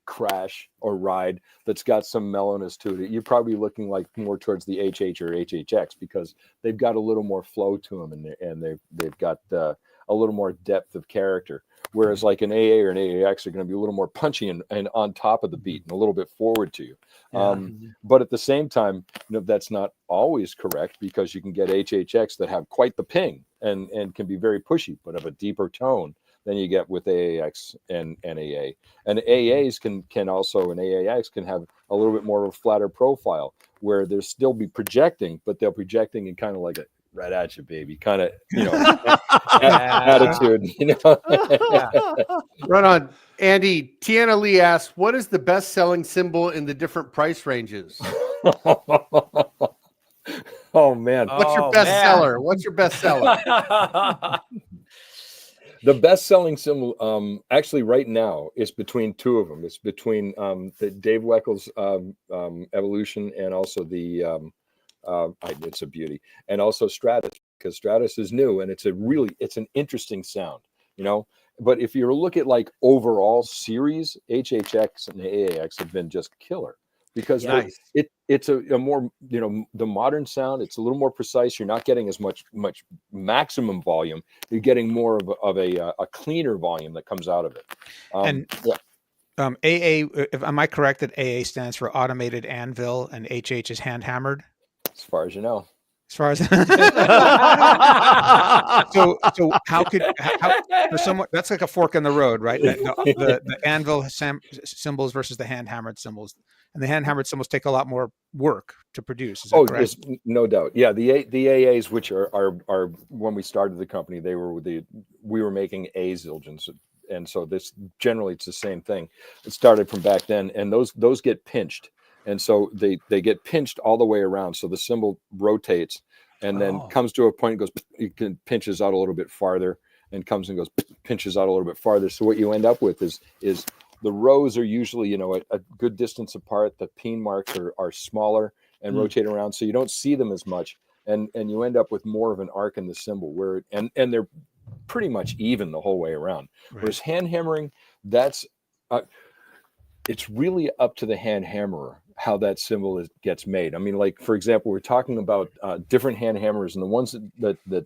crash or ride that's got some mellowness to it, you're probably looking like more towards the HH or HHX because they've got a little more flow to them and they've got a little more depth of character. Whereas like an AA or an AAX are going to be a little more punchy and on top of the beat and a little bit forward to you. But at the same time, that's not always correct because you can get HHX that have quite the ping and can be very pushy, but of a deeper tone than you get with AAX and AA. And AAs can also, and AAX can have a little bit more of a flatter profile where they'll still be projecting, but they're projecting in kind of like a right at you, baby, kind of, attitude, Right on. Andy, Tiana Lee asks, what is the best-selling cymbal in the different price ranges? Oh, man. What's your best seller? What's your best seller? The best-selling cymbal, actually, right now, is between 2 of them. It's between the Dave Weckel's Evolution and also the it's a beauty, and also Stratus, because Stratus is new and it's an interesting sound, But if you look at like overall series, HHX and AAX have been just killer because it's a more the modern sound. It's a little more precise. You're not getting as much maximum volume. You're getting more of a cleaner volume that comes out of it. AA, am I correct that AA stands for automated anvil and HH is hand hammered? As far as you know. As far as so how for someone, that's like a fork in the road, right? The anvil cymbals versus the hand hammered cymbals, and the hand hammered cymbals take a lot more work to produce. Is that correct? Yes, no doubt. Yeah, the AAs, which are when we started the company, we were making A Zildjians, and so this generally it's the same thing. It started from back then, and those get pinched. And so they get pinched all the way around. So the cymbal rotates and then comes to a point, pinches out a little bit farther and comes and goes, pinches out a little bit farther. So what you end up with is the rows are usually, a good distance apart. The peen marks are smaller and rotate around. So you don't see them as much. And you end up with more of an arc in the cymbal and they're pretty much even the whole way around. Right. Whereas hand hammering, that's it's really up to the hand hammerer how that cymbal gets made. I mean, like, for example, we're talking about different hand hammerers, and the ones that the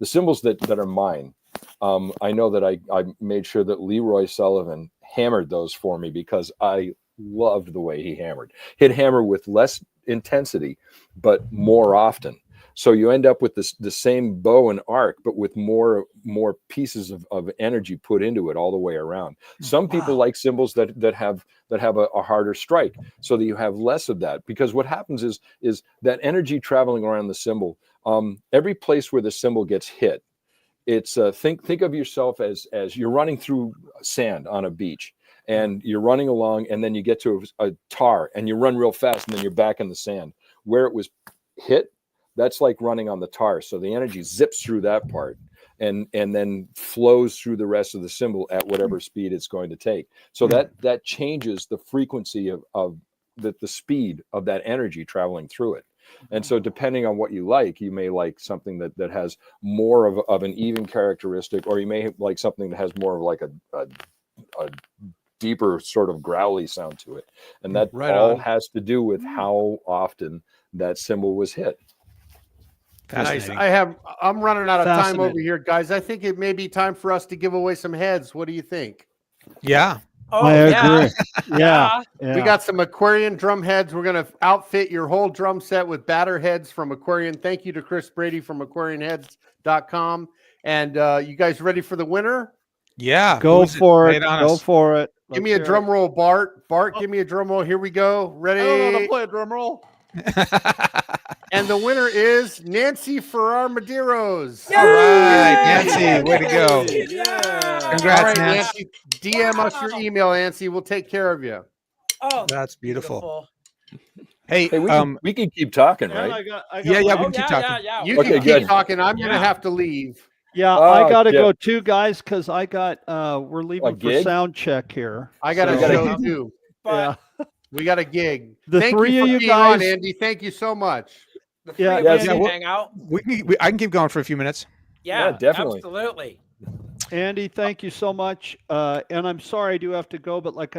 cymbals that are mine. I know that I made sure that Leroy Sullivan hammered those for me because I loved the way he hammered. He'd hammer with less intensity, but more often. So you end up with the same bow and arc, but with more pieces of energy put into it all the way around. Some people like cymbals that have a harder strike, so that you have less of that. Because what happens is that energy traveling around the cymbal, every place where the cymbal gets hit, it's think of yourself as you're running through sand on a beach, and you're running along, and then you get to a tar, and you run real fast, and then you're back in the sand where it was hit. That's like running on the tar. So the energy zips through that part and then flows through the rest of the cymbal at whatever speed it's going to take. So that changes the frequency of the speed of that energy traveling through it. And so depending on what you may like something that has more of an even characteristic, or you may like something that has more of like a deeper sort of growly sound to it. And that all has to do with how often that cymbal was hit. Nice. I'm running out of time over here, guys. I think it may be time for us to give away some heads. What do you think? Yeah. Oh, I yeah. agree. Yeah. We got some Aquarian drum heads. We're going to outfit your whole drum set with batter heads from Aquarian. Thank you to Chris Brady from aquarianheads.com. And you guys ready for the winner? Yeah. Go for it. Go Go for it. Give me a drum roll, Bart. Bart, give me a drum roll. Here we go. Ready? I don't know how to play a drum roll. And the winner is Nancy Farrar Medeiros. All right, Nancy, way to go. Yeah. Congrats, All right, Nancy. DM us your email, Nancy. We'll take care of you. Oh, That's beautiful. Hey, we can keep talking, And right? I got yeah, we Oh, can keep talking. yeah. You Okay, can keep good. talking. I'm going to Yeah. have to leave. Yeah, Oh, I got to yeah. go too, guys, because I got we're leaving for gig? sound check here. I got a So- show too. But We got a gig. The Thank three you of for you being on, guys- Andy. Thank you so much. the three Yeah, of yeah, us can we'll- hang out. I can keep going for a few minutes. Yeah, definitely. Absolutely. Andy, thank you so much. And I'm sorry I do have to go, but like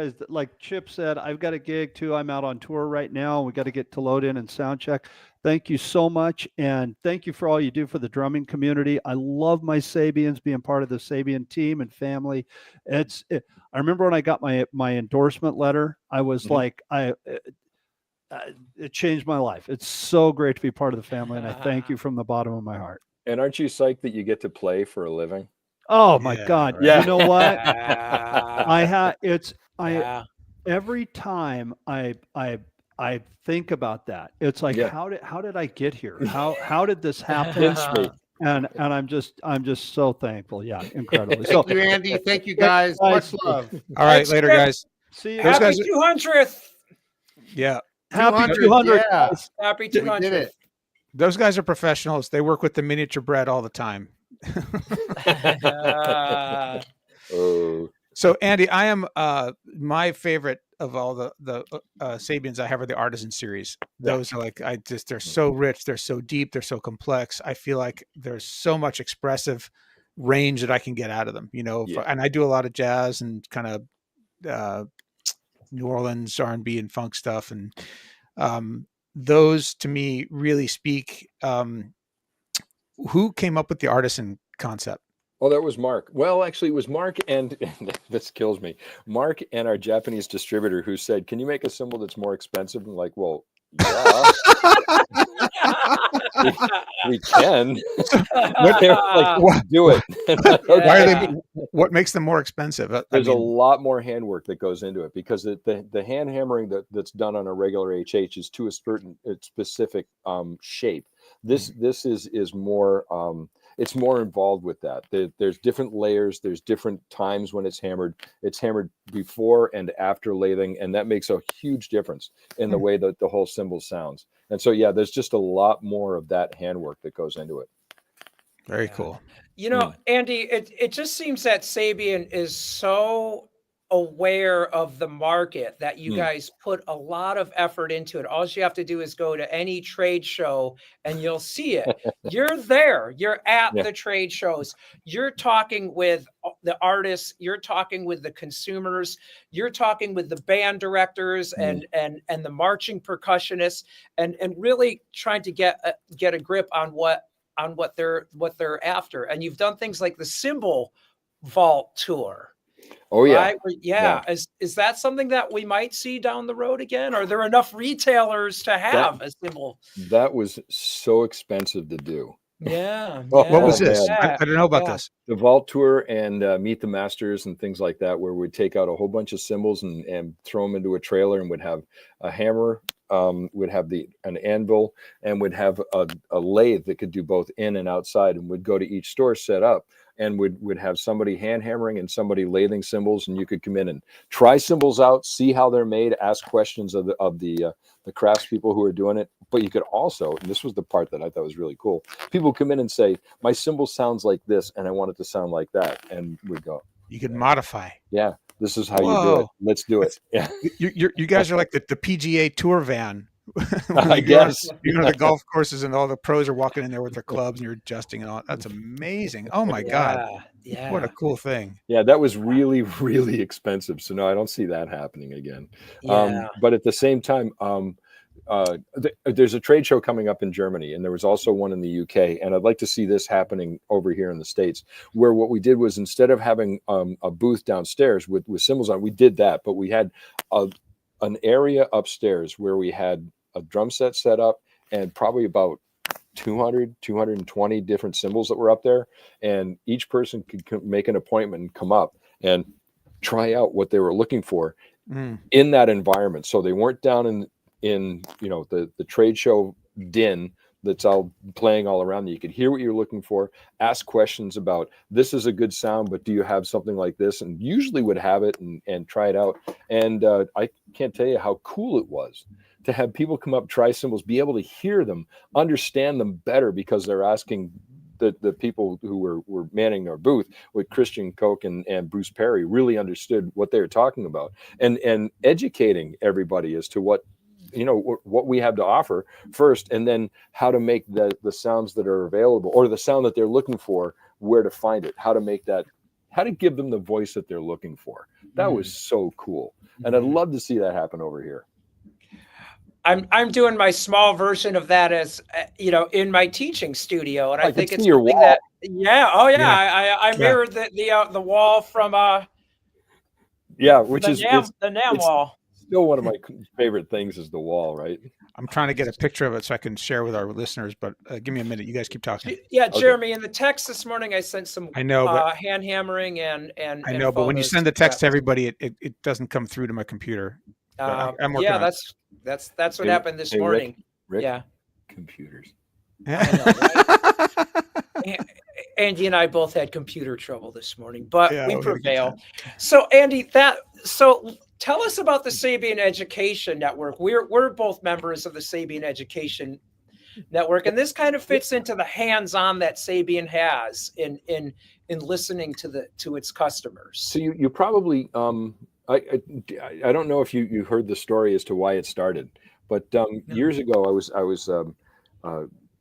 Chip said, I've got a gig too. I'm out on tour right now. We got to get to load in and sound check. Thank you so much. And thank you for all you do for the drumming community. I love my Sabians, being part of the Sabian team and family. I remember when I got my endorsement letter, I was like, it changed my life. It's so great to be part of the family. And I thank you from the bottom of my heart. And aren't you psyched that you get to play for a living? Oh my Yeah, God. right. You know what? Yeah. Every time I think about that, it's like, Yeah. how did I get here? How did this happen? And I'm just so thankful. Yeah, incredibly. So Thank you, Andy. Thank you, guys. Much love. All right, Thanks, later, Chip. guys. see you. Those Happy guys 200th. Yeah, Happy 200, 200. yeah. guys. Happy We did 200th. it. those guys are professionals. They work with the miniature bread all the time. Oh, So, Andy, I am my favorite of all the Sabians I have are the Artisan series. Those are like they're so rich, they're so deep, they're so complex. I feel like there's so much expressive range that I can get out of them. And I do a lot of jazz and kind of New Orleans R&B and funk stuff, and those to me really speak. Who came up with the Artisan concept? Oh, that was Mark. Well, actually, it was Mark, and this kills me. Mark and our Japanese distributor who said, "Can you make a cymbal that's more expensive?" I'm like, "Well, yeah, we can." They're like, "Do it." Why are they? What makes them more expensive? There's a lot more handwork that goes into it because the hand hammering that's done on a regular HH is to a certain specific shape. This is more. It's more involved with that. There's different layers. There's different times when it's hammered. It's hammered before and after lathing, and that makes a huge difference in the way that the whole cymbal sounds. And so, yeah, there's just a lot more of that handwork that goes into it. Very cool. Andy, it just seems that Sabian is so aware of the market, that you guys put a lot of effort into it. All you have to do is go to any trade show and you'll see it. You're there. You're at the trade shows. You're talking with the artists. You're talking with the consumers. You're talking with the band directors and the marching percussionists, and really trying to get a grip on what they're after. And you've done things like the Cymbal Vault Tour. Oh yeah. Right? Yeah. Is that something that we might see down the road again? Are there enough retailers to have a cymbal? That was so expensive to do. Yeah. What was this? I don't know about this. The Vault Tour and Meet the Masters and things like that, where we'd take out a whole bunch of cymbals and throw them into a trailer, and would have a hammer, would have an anvil, and would have a lathe that could do both in and outside, and would go to each store set up, and would have somebody hand hammering and somebody lathing cymbals, and you could come in and try cymbals out, see how they're made, ask questions of the craftspeople who are doing it. But you could also, and this was the part that I thought was really cool, people come in and say, my cymbal sounds like this and I want it to sound like that, and we'd go, you could modify. Yeah, this is how you do it. Let's do it. Yeah. You guys are like the PGA Tour van. I guess. You know, the golf courses and all the pros are walking in there with their clubs and you're adjusting and all. That's amazing. Oh my God. Yeah. What a cool thing. Yeah, that was really, really expensive. So no, I don't see that happening again. Yeah. But at the same time, there's a trade show coming up in Germany, and there was also one in the UK. And I'd like to see this happening over here in the States, where what we did was, instead of having a booth downstairs with cymbals on, we did that, but we had an area upstairs where we had a drum set up and probably about 220 different cymbals that were up there, and each person could make an appointment and come up and try out what they were looking for in that environment. So they weren't down in the trade show din that's all playing all around you. You could hear what you're looking for, ask questions about, this is a good sound, but do you have something like this? And usually would have it and try it out. And I can't tell you how cool it was to have people come up, try cymbals, be able to hear them, understand them better, because they're asking the people who were manning our booth with Christian Koch and Bruce Perry really understood what they were talking about, and educating everybody as to what we have to offer first, and then how to make the sounds that are available, or the sound that they're looking for, where to find it, how to give them the voice that they're looking for. That was so cool. And I'd love to see that happen over here. I'm doing my small version of that as in my teaching studio, and I think it's your wall. That I mirrored the wall from which is the NAM wall. Still one of my favorite things is the wall, right? I'm trying to get a picture of it so I can share with our listeners, but give me a minute. You guys keep talking. Yeah, Jeremy, in the text this morning, I sent some hand hammering and I know, but when you send the text to everybody, it doesn't come through to my computer. I'm working on that's what happened this morning. Rick, yeah. Computers. I know, right? Andy and I both had computer trouble this morning, but we prevail. So Andy, tell us about the Sabian Education Network. We're both members of the Sabian Education Network, and this kind of fits into the hands-on that Sabian has in listening to its customers. So you probably I don't know if you heard the story as to why it started, but years ago I was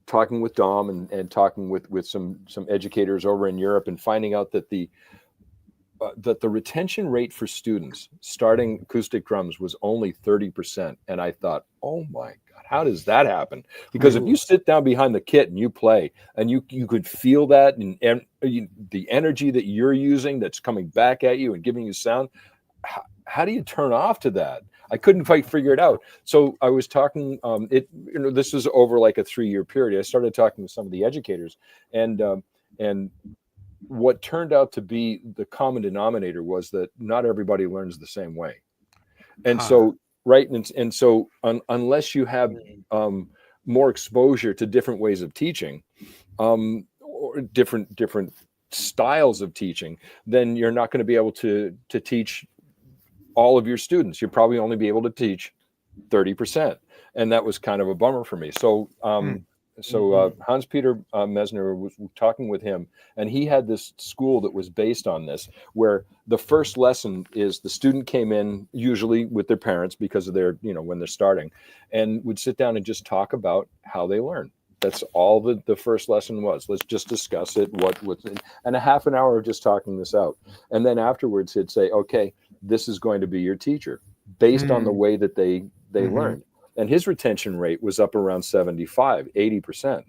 talking with Dom and talking with some educators over in Europe, and finding out that the retention rate for students starting acoustic drums was only 30%. And I thought, oh my God, how does that happen? Because if you sit down behind the kit and you play, and you could feel that and the energy that you're using that's coming back at you and giving you sound, how do you turn off to that? I couldn't quite figure it out. So I was talking, this was over like a 3-year period. I started talking with some of the educators, and what turned out to be the common denominator was that not everybody learns the same way. And so, right. And so unless you have more exposure to different ways of teaching, or different styles of teaching, then you're not going to be able to teach all of your students. You'll probably only be able to teach 30%. And that was kind of a bummer for me. So So Hans-Peter Messner was talking with him, and he had this school that was based on this, where the first lesson is the student came in usually with their parents because of their, when they're starting, and would sit down and just talk about how they learn. That's all the first lesson was. Let's just discuss it, and a half an hour of just talking this out. And then afterwards he'd say, okay, this is going to be your teacher based on the way that they learned. And his retention rate was up around 75, 80%.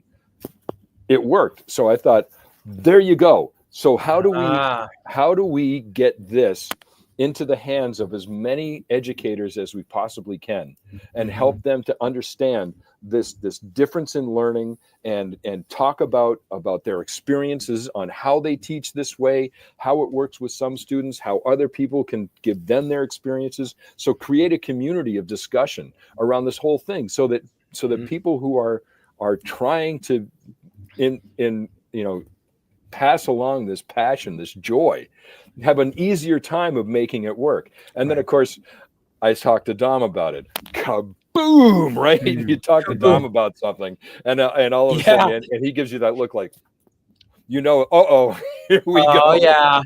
It worked. So I thought, there you go. So how do we get this into the hands of as many educators as we possibly can, and help them to understand this difference in learning, and talk about their experiences on how they teach this way, how it works with some students, how other people can give them their experiences. So create a community of discussion around this whole thing, so that people who are trying to pass along this passion, this joy, have an easier time of making it work. And then of course I talked to Dom about it. Kaboom! Right? You talk to Dom about something, and all of a sudden, and he gives you that look like, here we go. Oh yeah.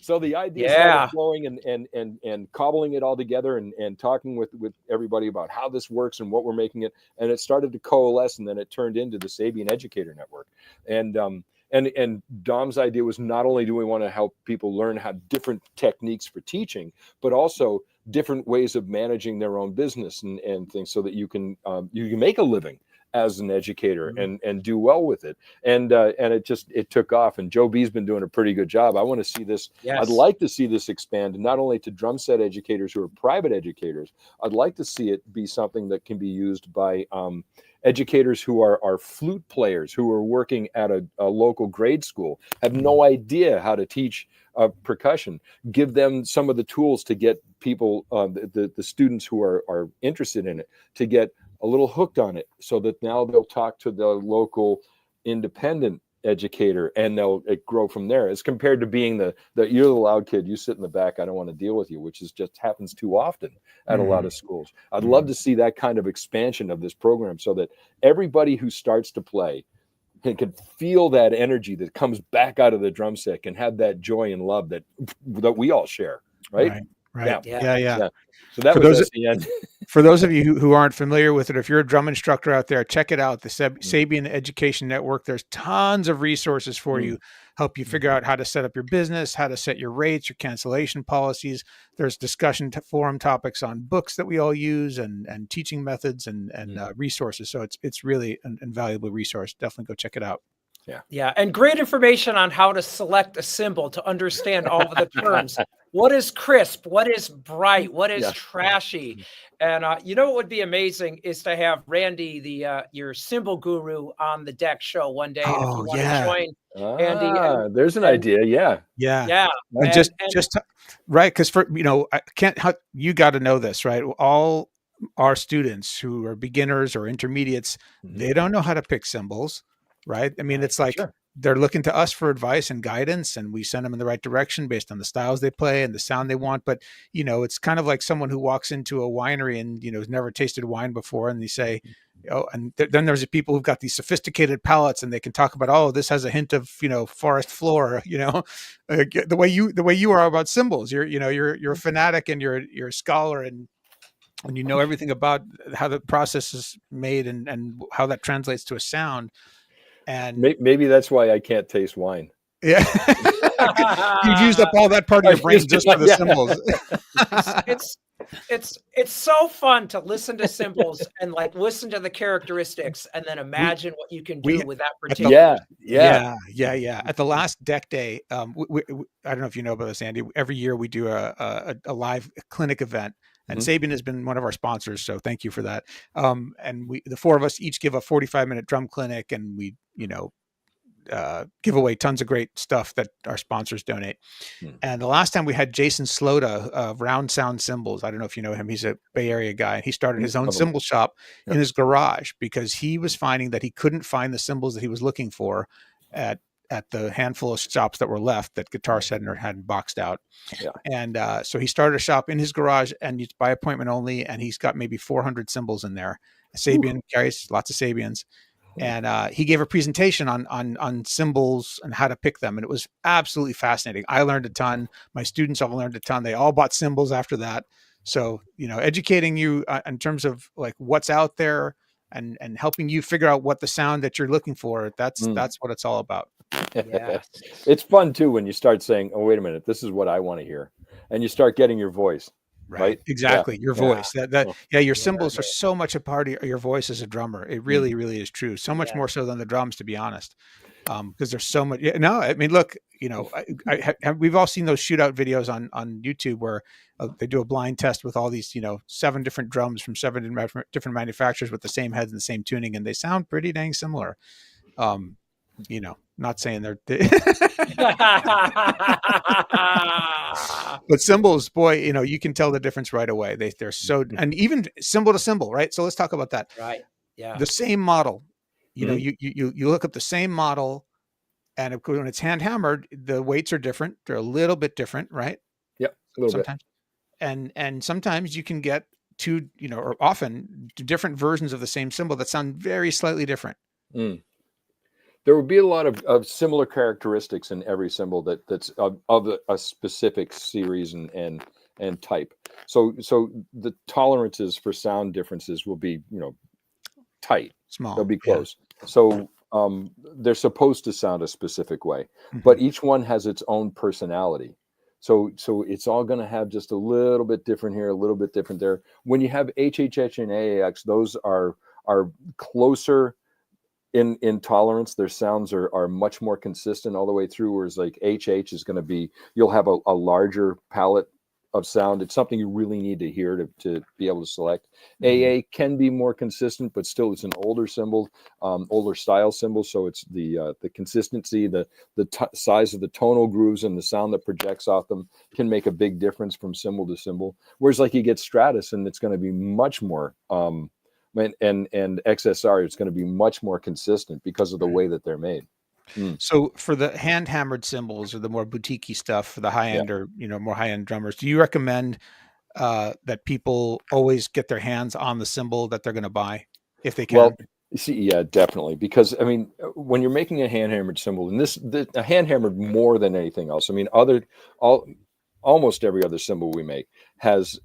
So the idea started flowing, and cobbling it all together, and talking with everybody about how this works and what we're making it, and it started to coalesce, and then it turned into the Sabian Educator Network. And Dom's idea was, not only do we want to help people learn how different techniques for teaching, but also different ways of managing their own business and things, so that you can make a living as an educator and do well with it. And it took off, and Joe B's been doing a pretty good job. I want to see this. Yes. I'd like to see this expand, not only to drum set educators who are private educators. I'd like to see it be something that can be used by educators who are flute players, who are working at a local grade school, have no idea how to teach percussion. Give them some of the tools to get people, the students who are interested in it, to get a little hooked on it, so that now they'll talk to the local independent educator, and they'll grow from there, as compared to being you're the loud kid, you sit in the back, I don't want to deal with you, which just happens too often at a lot of schools. I'd love to see that kind of expansion of this program, so that everybody who starts to play can feel that energy that comes back out of the drum set, and have that joy and love that we all share, right? Yeah. So that was SEN. For those of you who aren't familiar with it, if you're a drum instructor out there, check it out. The Sabian Education Network. There's tons of resources for you, help you figure out how to set up your business, how to set your rates, your cancellation policies. There's discussion forum topics on books that we all use, and teaching methods, and resources. So it's really an invaluable resource. Definitely go check it out. Yeah. And great information on how to select a cymbal, to understand all of the terms. What is crisp? What is bright? What is trashy? And what would be amazing is to have Randy, your cymbal guru, on the deck show one day. And if you want to join Andy, there's an idea. Yeah. And just right, because you got to know this, right? All our students who are beginners or intermediates, they don't know how to pick cymbals. Right. I mean, it's like they're looking to us for advice and guidance, and we send them in the right direction based on the styles they play and the sound they want. But, it's kind of like someone who walks into a winery and, has never tasted wine before, and they say, and then there's the people who've got these sophisticated palates, and they can talk about, this has a hint of, forest floor, the way you are about cymbals. You're a fanatic, and you're a scholar, and you know everything about how the process is made and how that translates to a sound. And maybe that's why I can't taste wine. Yeah. You've used up all that part of your brain just for the cymbals. It's so fun to listen to cymbals and listen to the characteristics, and then imagine what you can do with that particular. Yeah. At the last Deck Day, I don't know if you know about this, Andy. Every year we do a live clinic event. And Sabian has been one of our sponsors, so thank you for that. And the four of us each give a 45-minute drum clinic, and we, give away tons of great stuff that our sponsors donate. And the last time we had Jason Slota of Round Sound Cymbals. I don't know if you know him. He's a Bay Area guy. He started his own cymbal shop in his garage, because he was finding that he couldn't find the cymbals that he was looking for at at the handful of shops that were left that Guitar Center hadn't boxed out. Yeah. And so he started a shop in his garage, and it's by appointment only. And he's got maybe 400 cymbals in there. Sabian carries lots of Sabians. And he gave a presentation on cymbals and how to pick them. And it was absolutely fascinating. I learned a ton. My students all learned a ton. They all bought cymbals after that. So, educating you in terms of like what's out there and helping you figure out what the sound that you're looking for. That's what it's all about. Yes. It's fun too when you start saying, "Oh, wait a minute, this is what I want to hear," and you start getting your voice. Right. Exactly. Yeah. Your voice. Your cymbals are so much a part of your voice as a drummer. It really, really is true. So much more so than the drums, to be honest. Because there's so much. No, I mean, look, we've all seen those shootout videos on YouTube where they do a blind test with all these, 7 different drums from 7 different manufacturers with the same heads and the same tuning, and they sound pretty dang similar. Not saying they're, but cymbals, boy, you can tell the difference right away. They're so, and even cymbal to cymbal, right? So let's talk about that. Right. Yeah. The same model, you look up the same model, and when it's hand hammered, the weights are different. They're a little bit different, right? Yep. A little sometimes. And sometimes you can get 2, or often different versions of the same cymbal that sound very slightly different. There would be a lot of similar characteristics in every cymbal that's of a specific series and type. So the tolerances for sound differences will be, tight, small. They'll be close. Yeah. So they're supposed to sound a specific way, but each one has its own personality. So it's all going to have just a little bit different here, a little bit different there. When you have HHH and AAX, those are closer in tolerance. Their sounds are much more consistent all the way through, whereas like HH is going to be, you'll have a larger palette of sound. It's something you really need to hear to be able to select. AA can be more consistent, but still it's an older cymbal, older style cymbal. So it's the consistency, the size of the tonal grooves and the sound that projects off them can make a big difference from cymbal to cymbal. Whereas like you get Stratus, and it's going to be much more, and XSR, it's going to be much more consistent because of the way that they're made. So for the hand hammered cymbals or the more boutique-y stuff for the high end or more high end drummers, do you recommend that people always get their hands on the cymbal that they're going to buy if they can? Well, yeah, definitely. Because I mean, when you're making a hand hammered cymbal, and a hand hammered more than anything else, I mean, almost every other cymbal we make has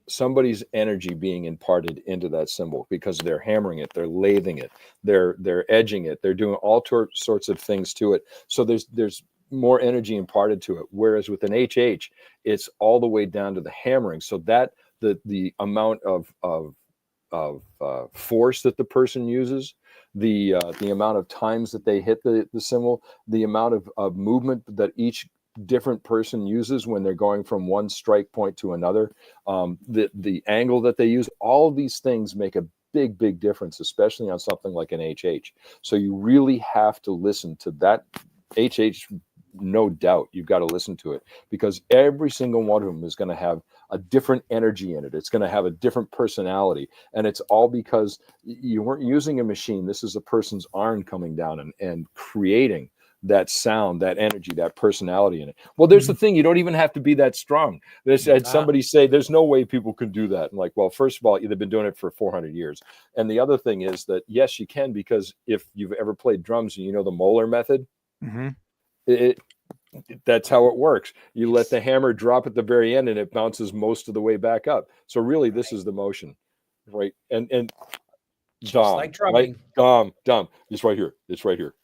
somebody's energy being imparted into that cymbal because they're hammering it, they're lathing it, they're edging it, they're doing all sorts of things to it. So there's more energy imparted to it. Whereas with an HH, it's all the way down to the hammering. So that the amount of force that the person uses, the amount of times that they hit the cymbal, the amount of movement that each different person uses when they're going from one strike point to another, the angle that they use, all of these things make a big difference, especially on something like an HH. So you really have to listen to that HH. No doubt you've got to listen to it, because every single one of them is going to have a different energy in it. It's going to have a different personality, and it's all because you weren't using a machine. This is a person's arm coming down and creating that sound, that energy, that personality in it. Well, there's the thing, you don't even have to be that strong. Had somebody say, there's no way people can do that. I'm like, well, first of all, they've been doing it for 400 years. And the other thing is that, yes, you can, because if you've ever played drums and you know the Moeller method, that's how it works. You let the hammer drop at the very end and it bounces most of the way back up. So really, this is the motion, right? And just dom, like drumming. Right? Dom. It's right here. It's right here.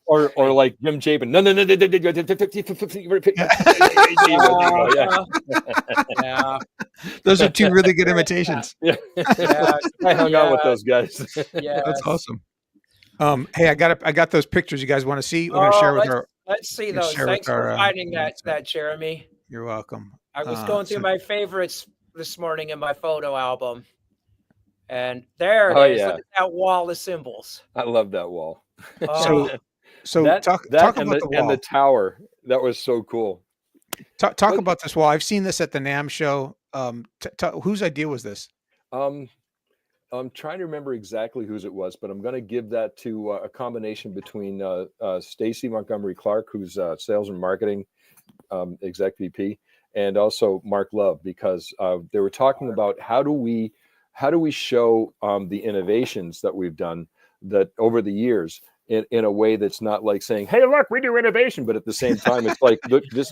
or like Jim Chapin. No. Yeah. Those are 2 really good imitations. Yeah. I hung out with those guys. Yeah, that's awesome. Hey, I got those pictures you guys want to see. We're gonna share with our. Let's see those. Thanks for finding that, Jeremy. You're welcome. I was going through my favorites this morning in my photo album, and there it is. Yeah. Look at that wall of cymbals. I love that wall. So talk about the wall and the tower. That was so cool. Talk about this wall. I've seen this at the NAMM show. Whose idea was this? I'm trying to remember exactly whose it was, but I'm going to give that to a combination between Stacy Montgomery Clark, who's sales and marketing exec VP, and also Mark Love, because they were talking about how do we show the innovations that we've done that over the years in a way that's not like saying, hey, look, we do innovation, but at the same time it's like, look, this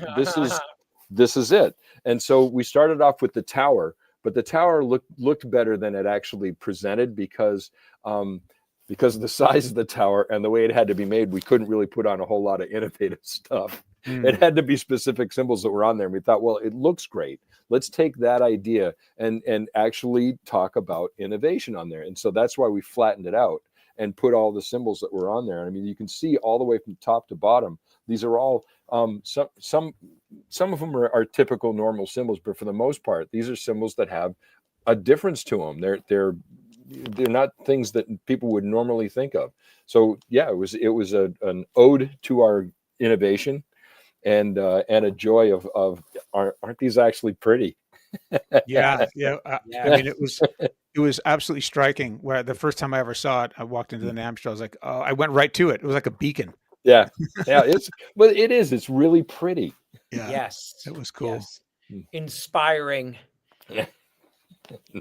is it. And so we started off with the tower, but the tower looked better than it actually presented because of the size of the tower and the way it had to be made. We couldn't really put on a whole lot of innovative stuff. It had to be specific symbols that were on there. And we thought, well, it looks great. Let's take that idea and actually talk about innovation on there. And so that's why we flattened it out and put all the symbols that were on there. I mean, you can see all the way from top to bottom. These are all some of them are typical normal symbols, but for the most part, these are symbols that have a difference to them. They're not things that people would normally think of. So yeah, it was an ode to our innovation and a joy of aren't these actually pretty? Yeah. I mean, it was absolutely striking. Where the first time I ever saw it, I walked into the NAMM show. I was like, oh, I went right to it. It was like a beacon. Yeah. It's really pretty. Yeah. Yes. It was cool. Yes. Inspiring. Yeah.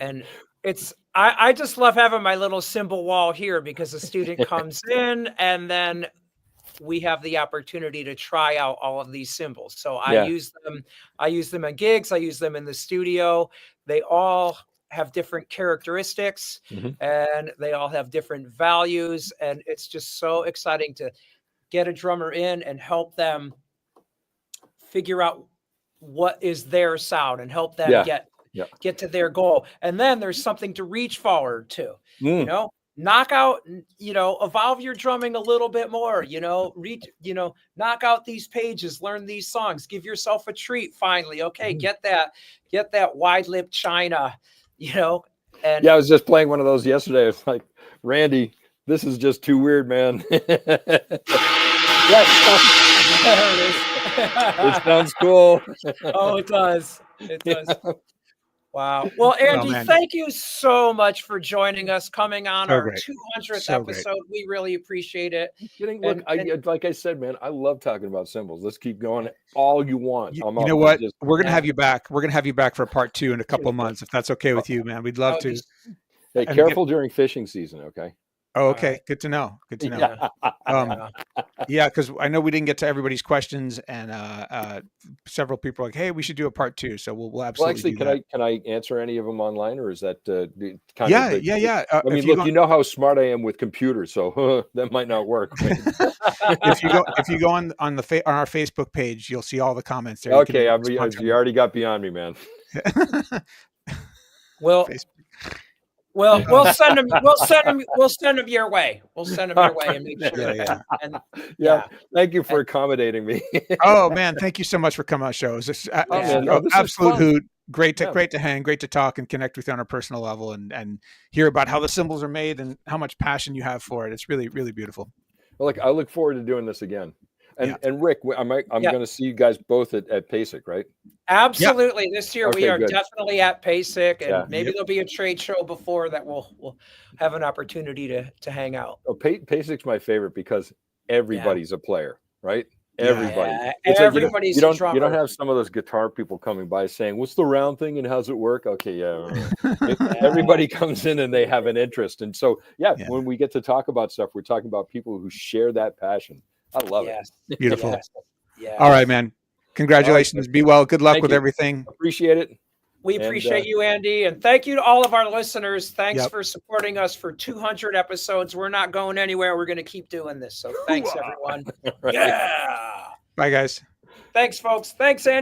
And I just love having my little symbol wall here because a student comes in and then we have the opportunity to try out all of these symbols. So I use them in gigs. I use them in the studio. They all have different characteristics and they all have different values. And it's just so exciting to get a drummer in and help them figure out what is their sound and help them get to their goal. And then there's something to reach forward to, you know, knock out, you know, evolve your drumming a little bit more, you know, knock out these pages, learn these songs, give yourself a treat finally. Okay. Get that wide lip China, you know. And yeah, I was just playing one of those yesterday. It's like, Randy, this is just too weird, man. It sounds cool. Oh, it does. It does. Yeah. Wow. Well, Andy, thank you so much for joining us, coming on our 200th episode. We really appreciate it. Look, like I said, man, I love talking about symbols. Let's keep going all you want. You know what? We're going to have you back. We're going to have you back for part 2 in a couple of months, if that's okay with you, man. We'd love to. Hey, careful during fishing season, okay? Oh, okay. Good to know. Good to know. Yeah, because I know we didn't get to everybody's questions, and several people are like, "Hey, we should do a part 2." So we'll absolutely. Well, actually, can I answer any of them online, or is that kind of? Yeah. I mean, look, you know how smart I am with computers, so that might not work. Right? if you go on our Facebook page, you'll see all the comments there. Okay, you already got beyond me, man. Well. Well, we'll send them. We'll send them your way. We'll send them your way and make sure. Yeah. Thank you for accommodating me. Oh man, thank you so much for coming on the show. This absolute hoot. Great to hang, great to talk and connect with you on a personal level, and hear about how the symbols are made and how much passion you have for it. It's really, really beautiful. Well, I look forward to doing this again. And Rick, I'm going to see you guys both at PASIC, right? Absolutely. Yeah. This year we are definitely at PASIC, and maybe there'll be a trade show before that we'll have an opportunity to hang out. Oh, PASIC's my favorite because everybody's a player, right? Everybody. Yeah. Everybody's you don't have some of those guitar people coming by saying, "What's the round thing and how's it work?" Okay, everybody comes in and they have an interest, and so when we get to talk about stuff, we're talking about people who share that passion. I love it. Beautiful. Yes. All right, man. Congratulations. Be well. Good luck with everything. Appreciate it. We appreciate you, Andy. And thank you to all of our listeners. Thanks for supporting us for 200 episodes. We're not going anywhere. We're going to keep doing this. So thanks, everyone. Bye, guys. Thanks, folks. Thanks, Andy.